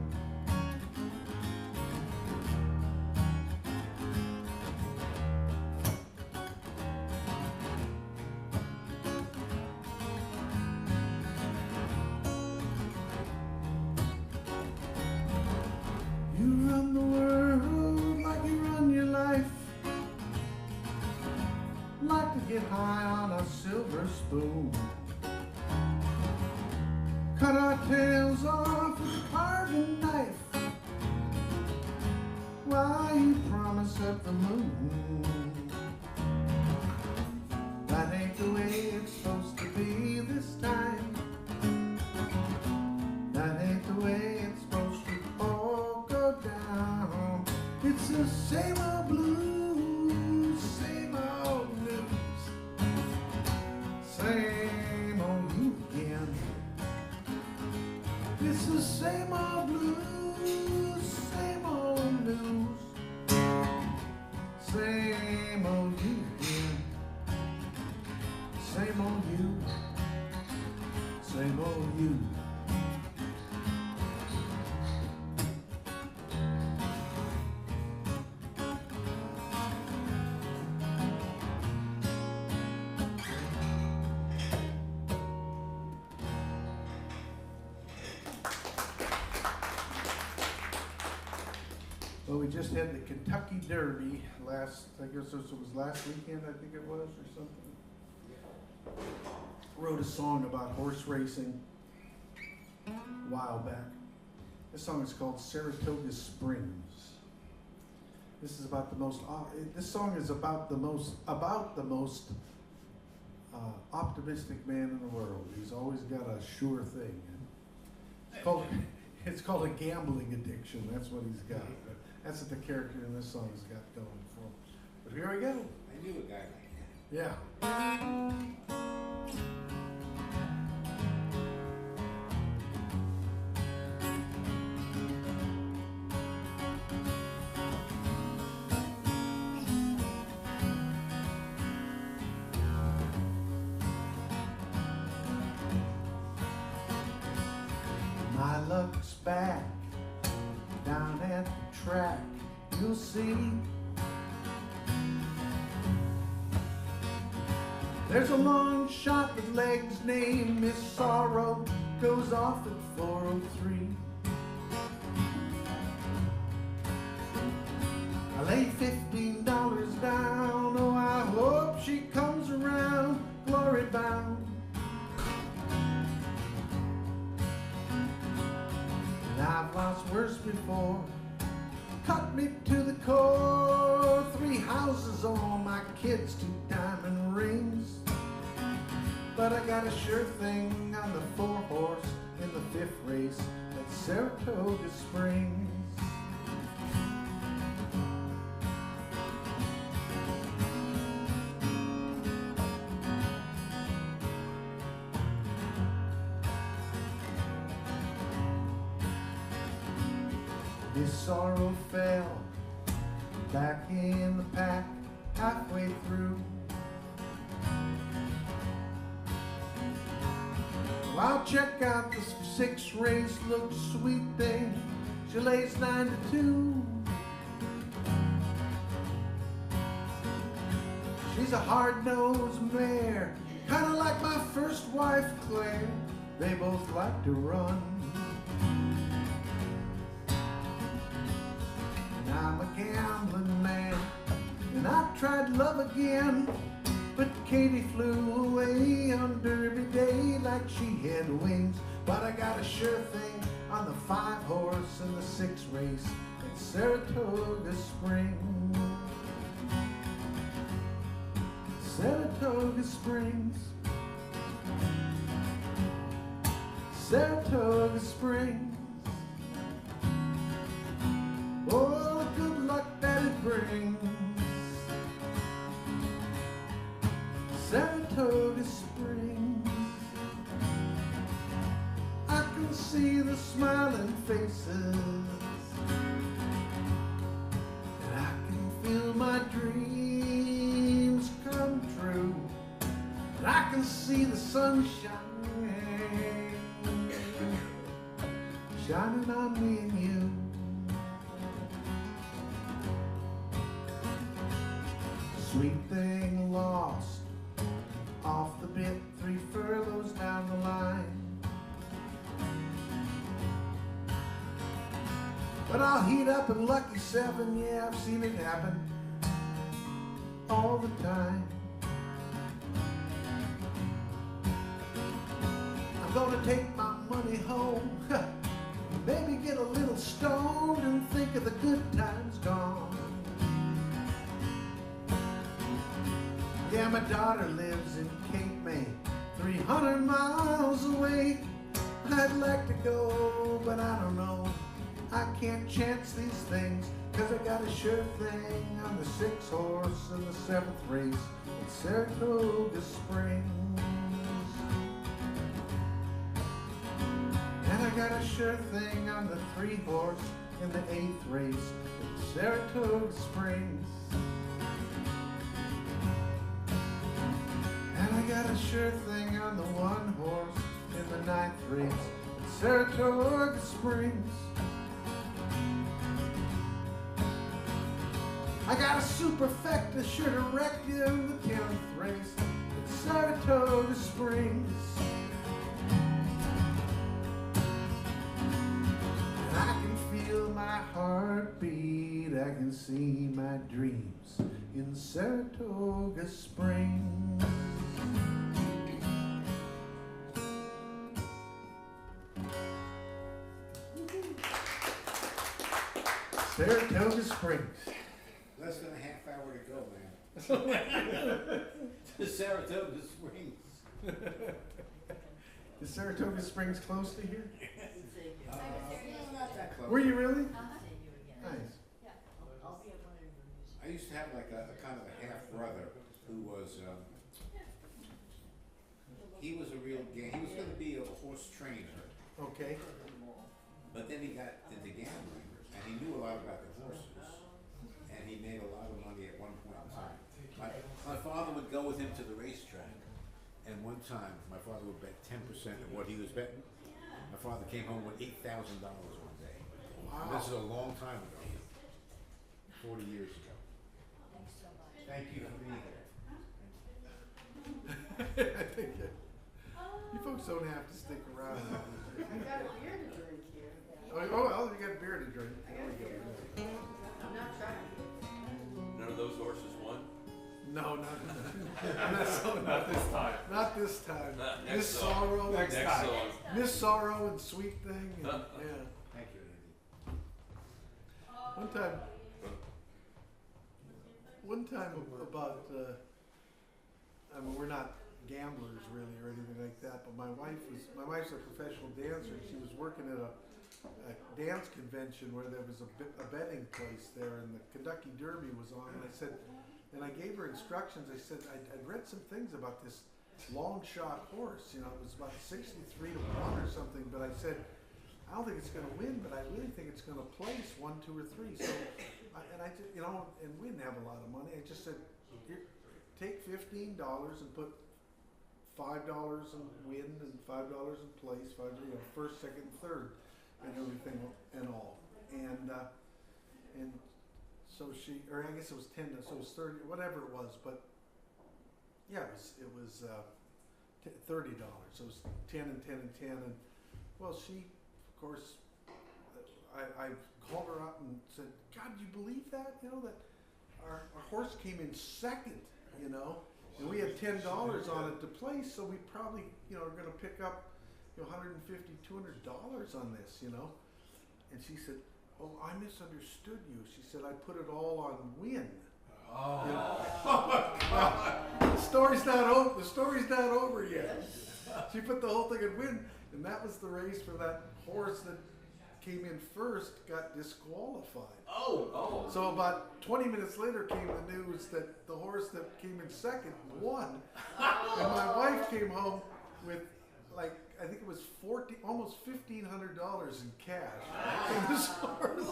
You run the world like you run your life. Like to get high on a silver spoon. Cut our tails off with a carving knife. Why you promise up the moon? That ain't the way it's supposed to be this time. That ain't the way it's supposed to all go down. It's the same old blues, same old news, same old you again. It's the same old blues, same old news, same old you again. Same old you, same old you. Well, we just had the Kentucky Derby last, I guess it was last weekend, I think it was, or something. Wrote a song about horse racing a while back. This song is called Saratoga Springs. This is about the most, this song is about the most optimistic man in the world. He's always got a sure thing. It's called a gambling addiction. That's what he's got. That's what the character in this song has got going for him. But here we go. I knew a guy like that. Yeah. My luck's back down at the track, you'll see. There's a long shot with legs named Miss Sorrow, goes off at 4:03. I laid $15 down, oh I hope she comes around. worse before. Cut me to the core. 3 houses, all my kids, 2 diamond rings. But I got a sure thing on the 4-horse in the 5th race at Saratoga Springs. This sorrow fell back in the pack halfway through. I'll check out the 6th race, look sweet thing. She lays 9-2. She's a hard-nosed mare, kinda like my first wife, Claire. They both like to run. And I'm a gambling man, and I tried love again. But Katie flew away on Derby Day like she had wings. But I got a sure thing on the 5-horse in the 6th race at Saratoga Springs. Saratoga Springs. Saratoga Springs. Oh, the good luck that it brings. Saratoga Springs. I can see the smiling faces, and I can feel my dreams come true, and I can see the sunshine shining on me and you. Sweet thing lost off the bit, 3 furlongs down the line. But I'll heat up in Lucky 7, yeah, I've seen it happen all the time. I'm gonna take my money home, maybe get a little stoned and think of the good times gone. Yeah, my daughter lives in Cape May, 300 miles away. I'd like to go, but I don't know. I can't chance these things, 'cause I got a sure thing on the 6-horse in the 7th race at Saratoga Springs. And I got a sure thing on the 3-horse in the 8th race at Saratoga Springs. And I got a sure thing on the 1-horse in the 9th race at Saratoga Springs. I got a superfecta sure to wreck you in the 10th race at Saratoga Springs. And I can feel my heart beat, I can see my dreams in Saratoga Springs. Saratoga Springs. Less than a half hour to go, man. To Saratoga Springs. Is Saratoga Springs close to here? Not that close. Were you really? Nice. I used to have like a kind of a half brother who was, he was a real he was going to be a horse trainer, Okay. but then he got into gambling, and he knew a lot about the horses, and he made a lot of money at one point in time. My father would go with him to the racetrack, and one time my father would bet 10% of what he was betting. My father came home with $8,000 one day. Wow. And this is a long time ago, 40 years ago. Thank you for being here. You folks don't have to stick around. I got a beer to drink here. Oh, well, you got beer to drink. I'm not trying. None of those horses won? No, not Not this time. Not this time. Next Miss song. Sorrow. Next time. Song. Miss Sorrow and Sweet Thing. And, yeah. Thank you, Andy. One time about, I mean, we're not gamblers really or anything like that, but my wife's a professional dancer, and she was working at a dance convention where there was a betting place there, and the Kentucky Derby was on, and I gave her instructions. I said, I'd read some things about this long shot horse, it was about 63 to 1 or something, but I said, I don't think it's going to win, but I really think it's going to place 1, 2, or 3. So, and we didn't have a lot of money. I just said, here, take $15 and put $5 in win and $5 in place, first, second, and third, and everything and all. And so she, or I guess it was 10, so it was 30, whatever it was, but yeah, it was $30. So it was 10 and 10 and 10, and well, she, of course, I called her up and said, God, do you believe that? That our horse came in second, and we had $10 on it to place, so we probably, are going to pick up, $150, $200 on this, And she said, oh, I misunderstood you. She said, I put it all on win. The story's not over. The story's not over yet. She put the whole thing in win, and that was the race for that horse that came in first, got disqualified. Oh. So about 20 minutes later came the news that the horse that came in second won, and my wife came home with I think it was almost $1,500 in cash from this horse.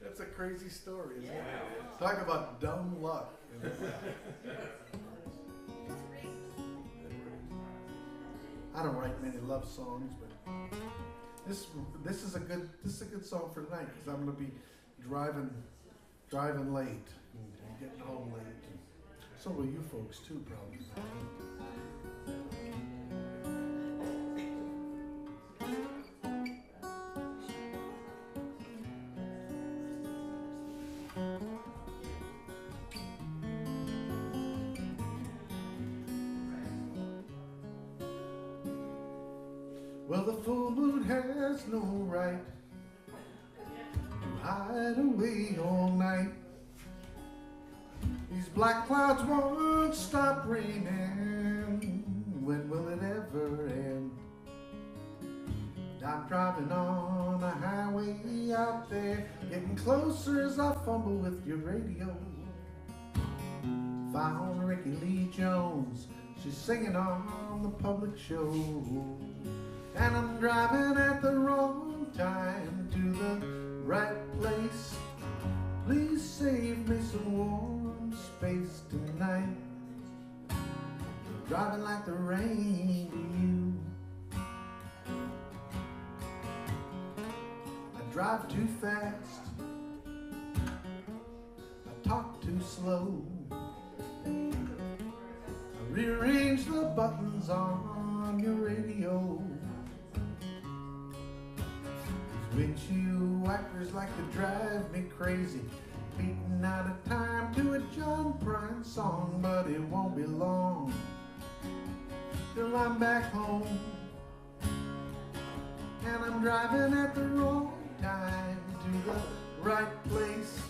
That's a crazy story, isn't it? Talk about dumb luck. I don't write many love songs, but this is a good song for tonight, because I'm going to be driving late and getting home late. And so will you folks too, probably. Well, the full moon has no right to hide away all night. These black clouds won't stop raining. When will it ever end? I'm driving on a highway out there, getting closer as I fumble with your radio. Found Ricky Lee Jones, she's singing on the public show. And I'm driving at the wrong time to the right place. Please save me some warm space tonight. I'm driving like the rain to you. I drive too fast, I talk too slow. I rearrange the buttons on your radio. Windshield wipers like to drive me crazy, beating out of time to a John Prine song, but it won't be long till I'm back home. And I'm driving at the wrong time to the right place.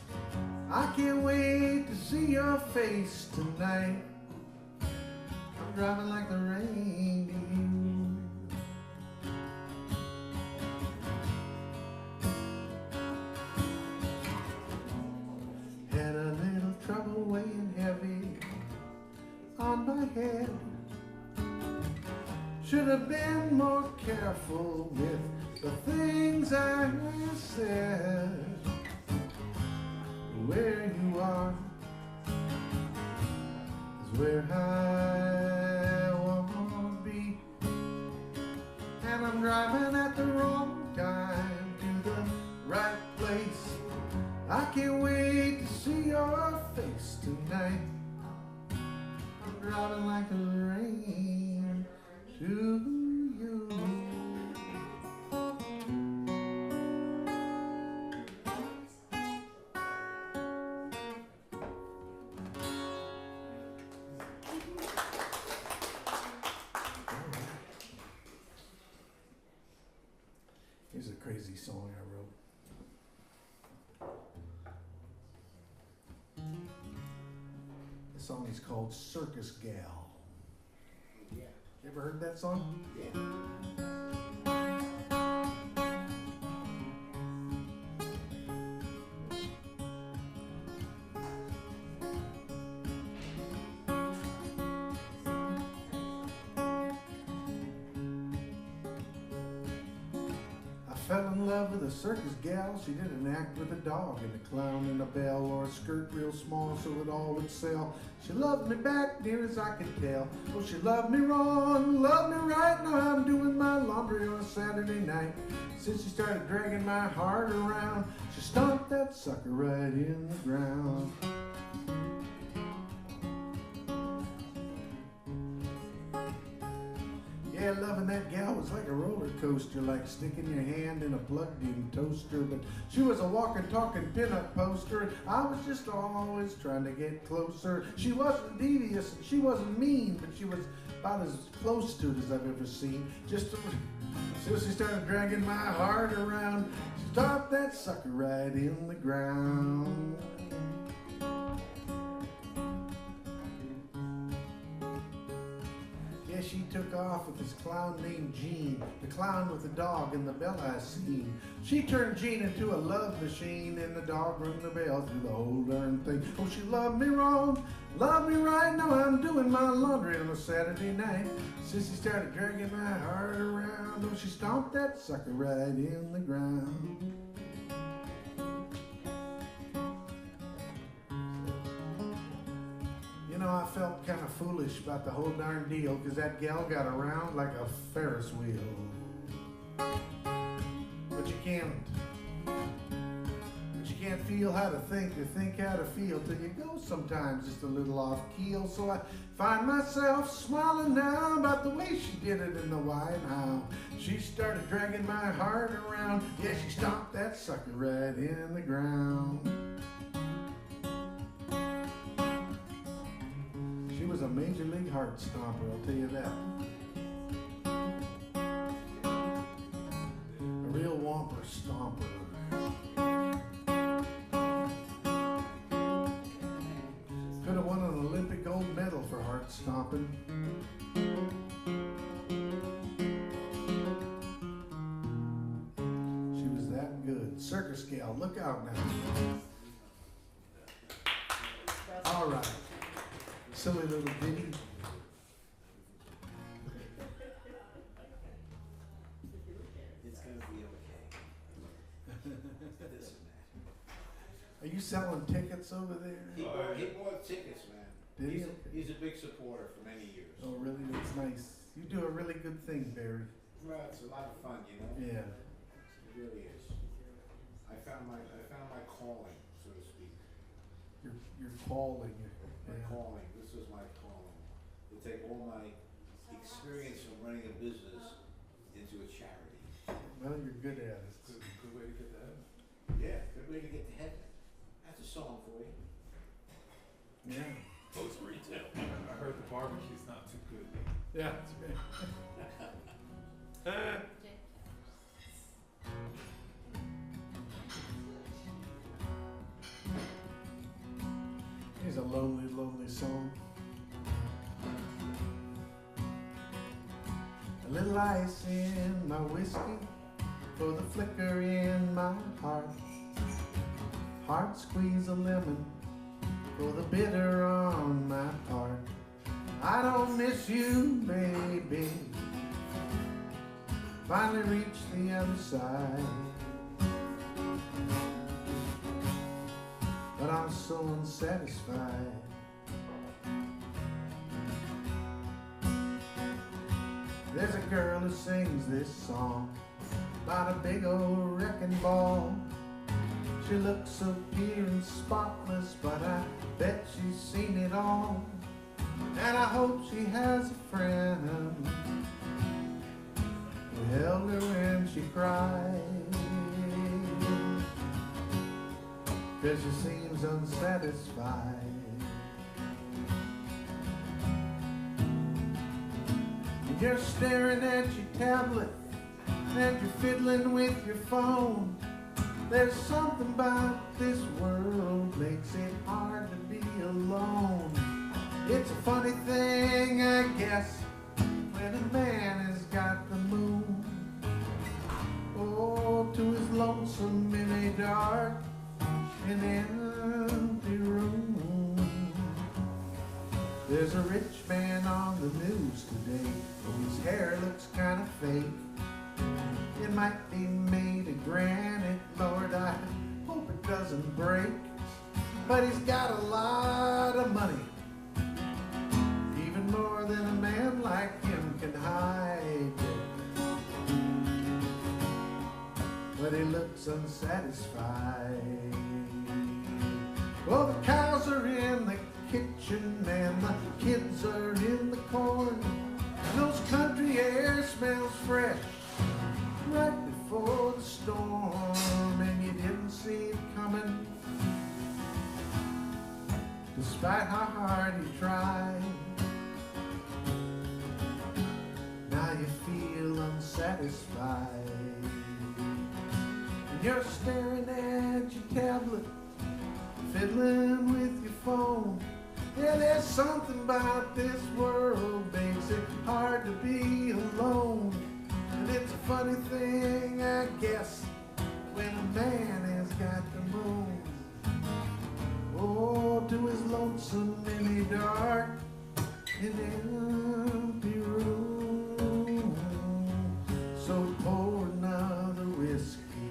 I can't wait to see your face tonight. I'm driving like the rain to you. Had a little trouble weighing heavy on my head. Should have been more careful with the things I said. Where you are is where I want to be. And I'm driving at the wrong time to the right place. I can't wait to see your face tonight. I'm driving like the rain to you. Here's a crazy song I wrote. This song is called Circus Gal. Yeah. You ever heard that song? Yeah. I fell in love with a circus gal. She did an act with a dog and a clown and a bell, or a skirt real small so it all would sell. She loved me back near as I could tell. Oh, she loved me wrong, loved me right. Now I'm doing my laundry on a Saturday night. Since she started dragging my heart around, she stomped that sucker right in the ground. Yeah, loving that gal was like a roller coaster, like sticking your hand in a plugged-in toaster. But she was a walking, talking pinup poster. I was just always trying to get closer. She wasn't devious and she wasn't mean, but she was about as close to it as I've ever seen. So she started dragging my heart around. She stomped that sucker right in the ground. She took off with this clown named Gene, the clown with the dog and the bell I seen. She turned Gene into a love machine, and the dog rung the bell through the whole darn thing. Oh, she loved me wrong, loved me right. Now I'm doing my laundry on a Saturday night. Since she started dragging my heart around, oh, she stomped that sucker right in the ground. You know, I felt kind of foolish about the whole darn deal, because that gal got around like a Ferris wheel. But you can't feel how to think or think how to feel till you go sometimes just a little off keel. So I find myself smiling now about the way she did it and the why and how. She started dragging my heart around. Yeah, she stomped that sucker right in the ground. She was a major league heart stomper, I'll tell you that. A real whomper stomper. Could have won an Olympic gold medal for heart stomping. She was that good. Circus gal, look out now. All right. Silly little ditty. It's gonna be okay. This and that. Are you selling tickets over there? He bought tickets, man. Did he? He's a big supporter for many years. Oh, really? That's nice. You do a really good thing, Barry. Well, it's a lot of fun, you know? Yeah. It really is. I found my calling, so to speak. You're calling. My calling. This is my calling. To take all my experience from running a business into a charity. Well, you're good at it. Good way to get that. Yeah, good way to get to heaven. That's a song for you. Yeah. Post retail. I heard the barbecue's not too good. Yeah, that's right. Here's a lonely, lonely song. A little ice in my whiskey for the flicker in my heart. Heart squeeze a lemon for the bitter on my part. I don't miss you, baby. Finally reached the other side. But I'm so unsatisfied. There's a girl who sings this song about a big old wrecking ball. She looks so pure and spotless, but I bet she's seen it all. And I hope she has a friend who held her when she cried, 'cause she seems unsatisfied. And you're staring at your tablet and you're fiddling with your phone. There's something about this world makes it hard to be alone. It's a funny thing, I guess, when a man has got the moon. Oh, to his lonesome in a dark and empty room. There's a rich man on the news today. His hair looks kind of fake. It might be made of granite, Lord, I hope it doesn't break. But he's got a lot of money, even more than a man like him can hide. But he looks unsatisfied. Well, the cows are in the kitchen and the kids are in the corn, and those country air smells fresh right before the storm, and you didn't see it coming despite how hard you tried. Now you feel unsatisfied, and you're staring at your tablet, fiddling with your phone. Yeah, there's something about this world makes it hard to be alone. And it's a funny thing, I guess, when a man has got the moon. Oh, to his lonesome in a dark and empty room. So pour another whiskey,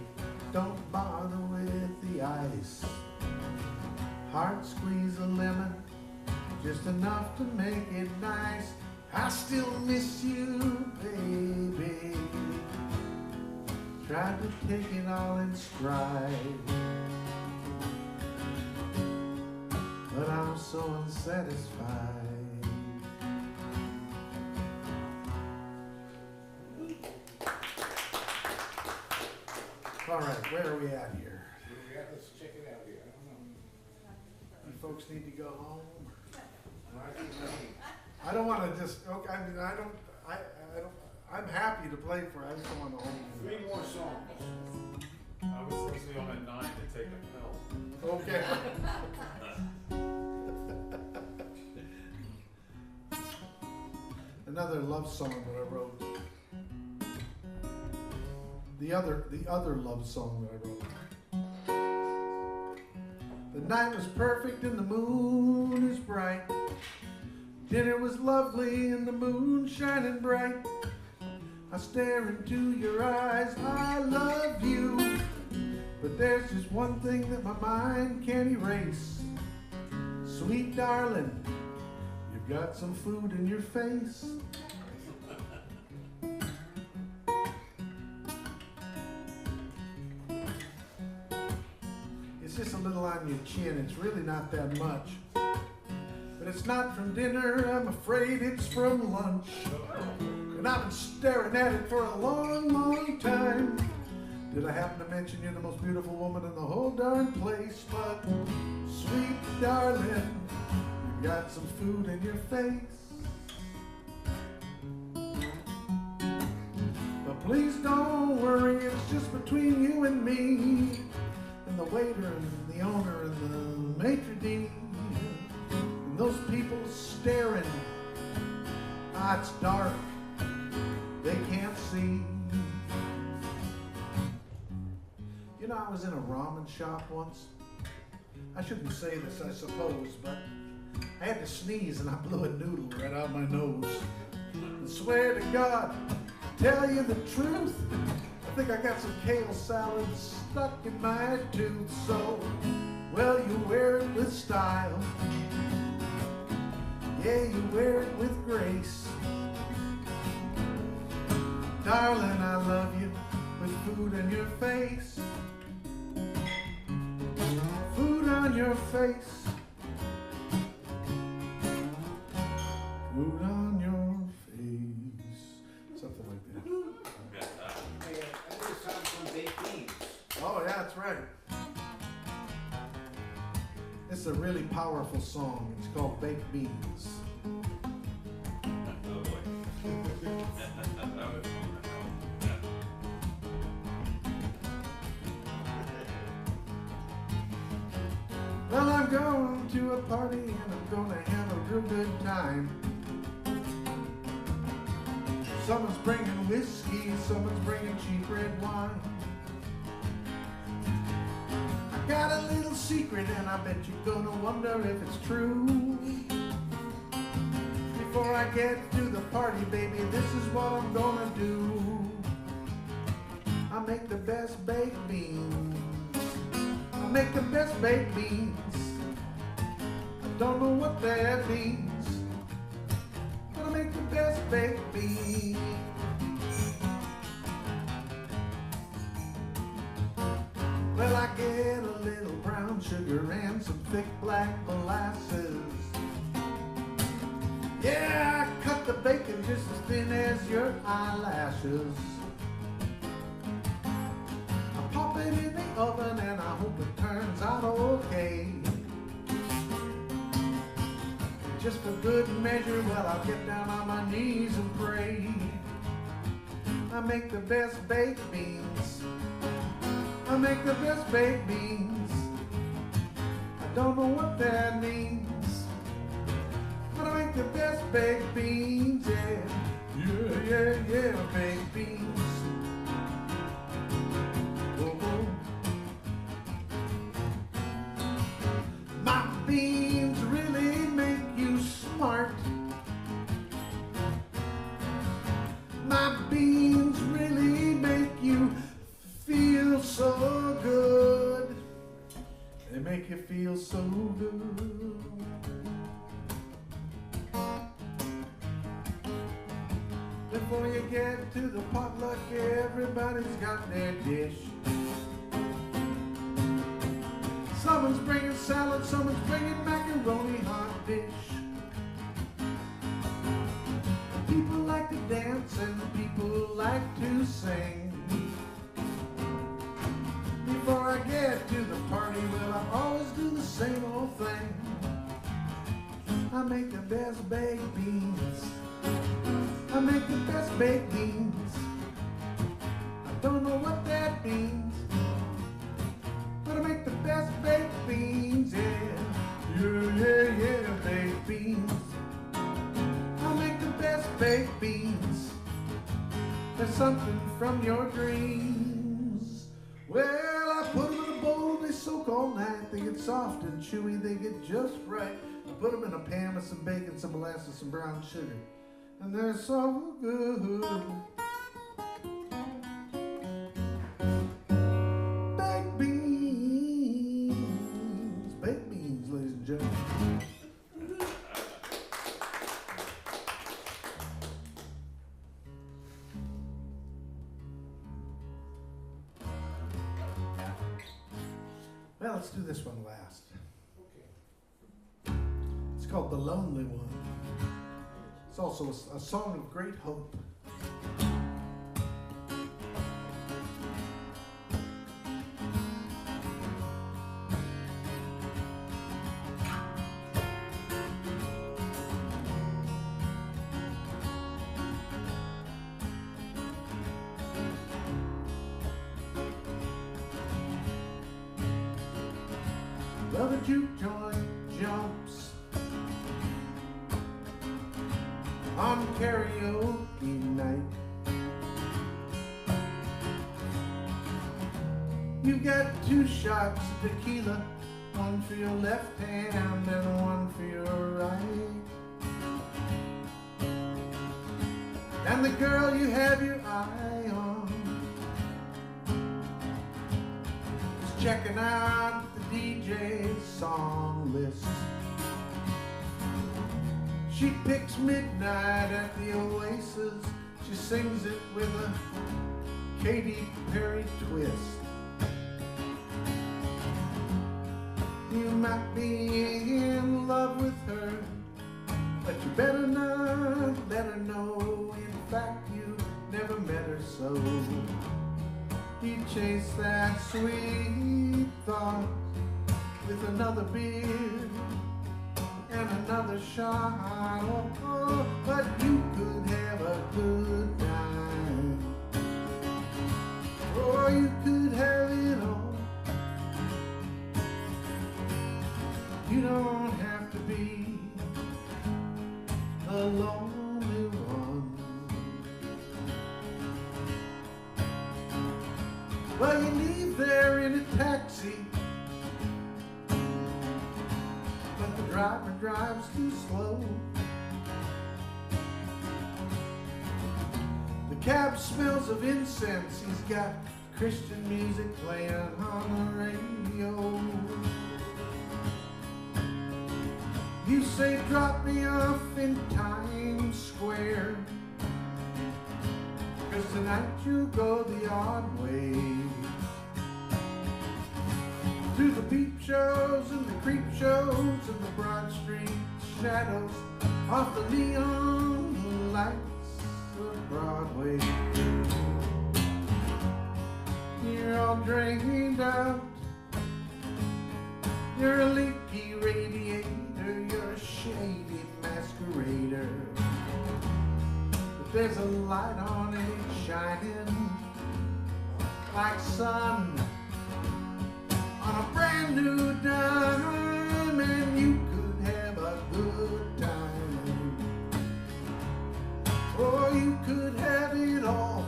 don't bother with the ice. Heart squeeze a lemon, just enough to make it nice. I still miss you, baby. Tried to take it all in stride, but I'm so unsatisfied. All right, where are we at here? Let's check it out here. I don't know. You folks need to go home? I think maybe- I don't want to just, okay, I mean, I'm happy to play for, I just don't want to hold you. 3 more songs. I was supposed to be home at 9 to take a pill. Okay. Another love song that I wrote. The other love song that I wrote. The night was perfect and the moon is bright. Dinner was lovely and the moon shining bright. I stare into your eyes, I love you. But there's just one thing that my mind can't erase. Sweet darling, you've got some food in your face. It's just a little on your chin, it's really not that much. But it's not from dinner, I'm afraid it's from lunch. And I've been staring at it for a long, long time. Did I happen to mention you're the most beautiful woman in the whole darn place? But, sweet darling, you've got some food in your face. But please don't worry, it's just between you and me, and the waiter and the owner and the maitre d'. And those people staring, it's dark, they can't see. You know, I was in a ramen shop once. I shouldn't say this, I suppose, but I had to sneeze and I blew a noodle right out my nose. And swear to God, to tell you the truth, I think I got some kale salad stuck in my tooth. So, well, you wear it with style. Yeah, you wear it with grace. Darling, I love you with food on your face. Food on your face. Food on your face. Something like that. Hey, I think it sounds from baked beans. Oh, yeah, that's right. It's a really powerful song. It's called Baked Beans. Oh boy. Well, I'm going to a party and I'm gonna have a real good time. Someone's bringing whiskey, someone's bringing cheap red wine. I got a little secret and I bet you're gonna wonder if it's true. Before I get to the party, baby, this is what I'm gonna do. I make the best baked beans. I make the best baked beans. I don't know what that means, but I make the best baked beans. Well, I get a little brown sugar and some thick black molasses. Yeah, I cut the bacon just as thin as your eyelashes. I pop it in the oven and I hope it turns out okay. Just for good measure, well, I'll get down on my knees and pray. I make the best baked beans. I make the best baked beans. I don't know what that means, but I make the best baked beans, yeah. Yeah, yeah, yeah, baked beans. Oh, oh. My beans really make you smart. My beans really make you feel so good. They make you feel so good. Before you get to the potluck, everybody's got their dish. Someone's bringing salad, someone's bringing macaroni hot dish. People like to dance and people like to sing. Before I get to the party, well, I always do the same old thing. I make the best baked beans. I make the best baked beans. I don't know what that means, but I make the best baked beans, yeah. Yeah, yeah, yeah, baked beans. I make the best baked beans. There's something from your dreams. Well, I put them in a bowl, they soak all night. They get soft and chewy, they get just right. I put them in a pan with some bacon, some molasses, some brown sugar, and they're so good. Baked beans, ladies and gentlemen. Well, let's do this one last. It's called The Lonely One. It's also a song of great hope. Well, the juke joint jumps on karaoke night. You got 2 shots of tequila, one for your left hand and one for your right. And the girl you have your eye on is checking out the DJ's song list. She picks Midnight at the Oasis. She sings it with a Katy Perry twist. You might be in love with her, but you better not let her know. In fact, you never met her, so you chase that sweet thought with another beer and another shot. Oh, but you could have a good time. Oh, you could have it all. You don't lonely one. Well, you leave there in a taxi, but the driver drives too slow. The cab smells of incense, he's got Christian music playing on the radio. You say drop me off in Times Square, 'cause tonight you'll go the odd way. Through the peep shows and the creep shows and the Broad Street shadows off the neon lights of Broadway. You're all drained out, you're a leaky radiator, you're a shady masquerader. But there's a light on it shining like sun on a brand new dime, and you could have a good time. Or you could have it all.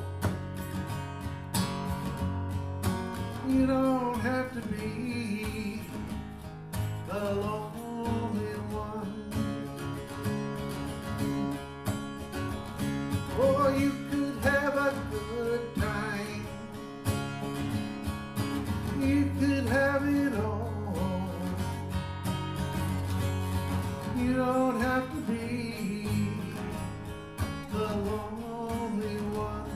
You don't have to be the lonely one. Or you could have a good time. You could have it all. You don't have to be the lonely one.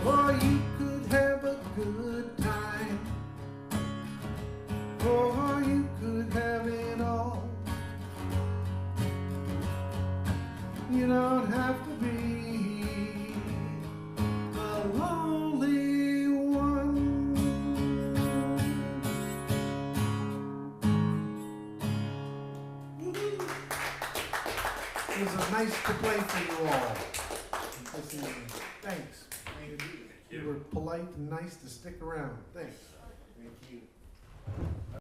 Or you could have a good time. Or you could have it all. You don't have to be the lonely one. It was nice to play for you all this evening. Thanks. You were polite and nice to stick around. Thanks. Thank you.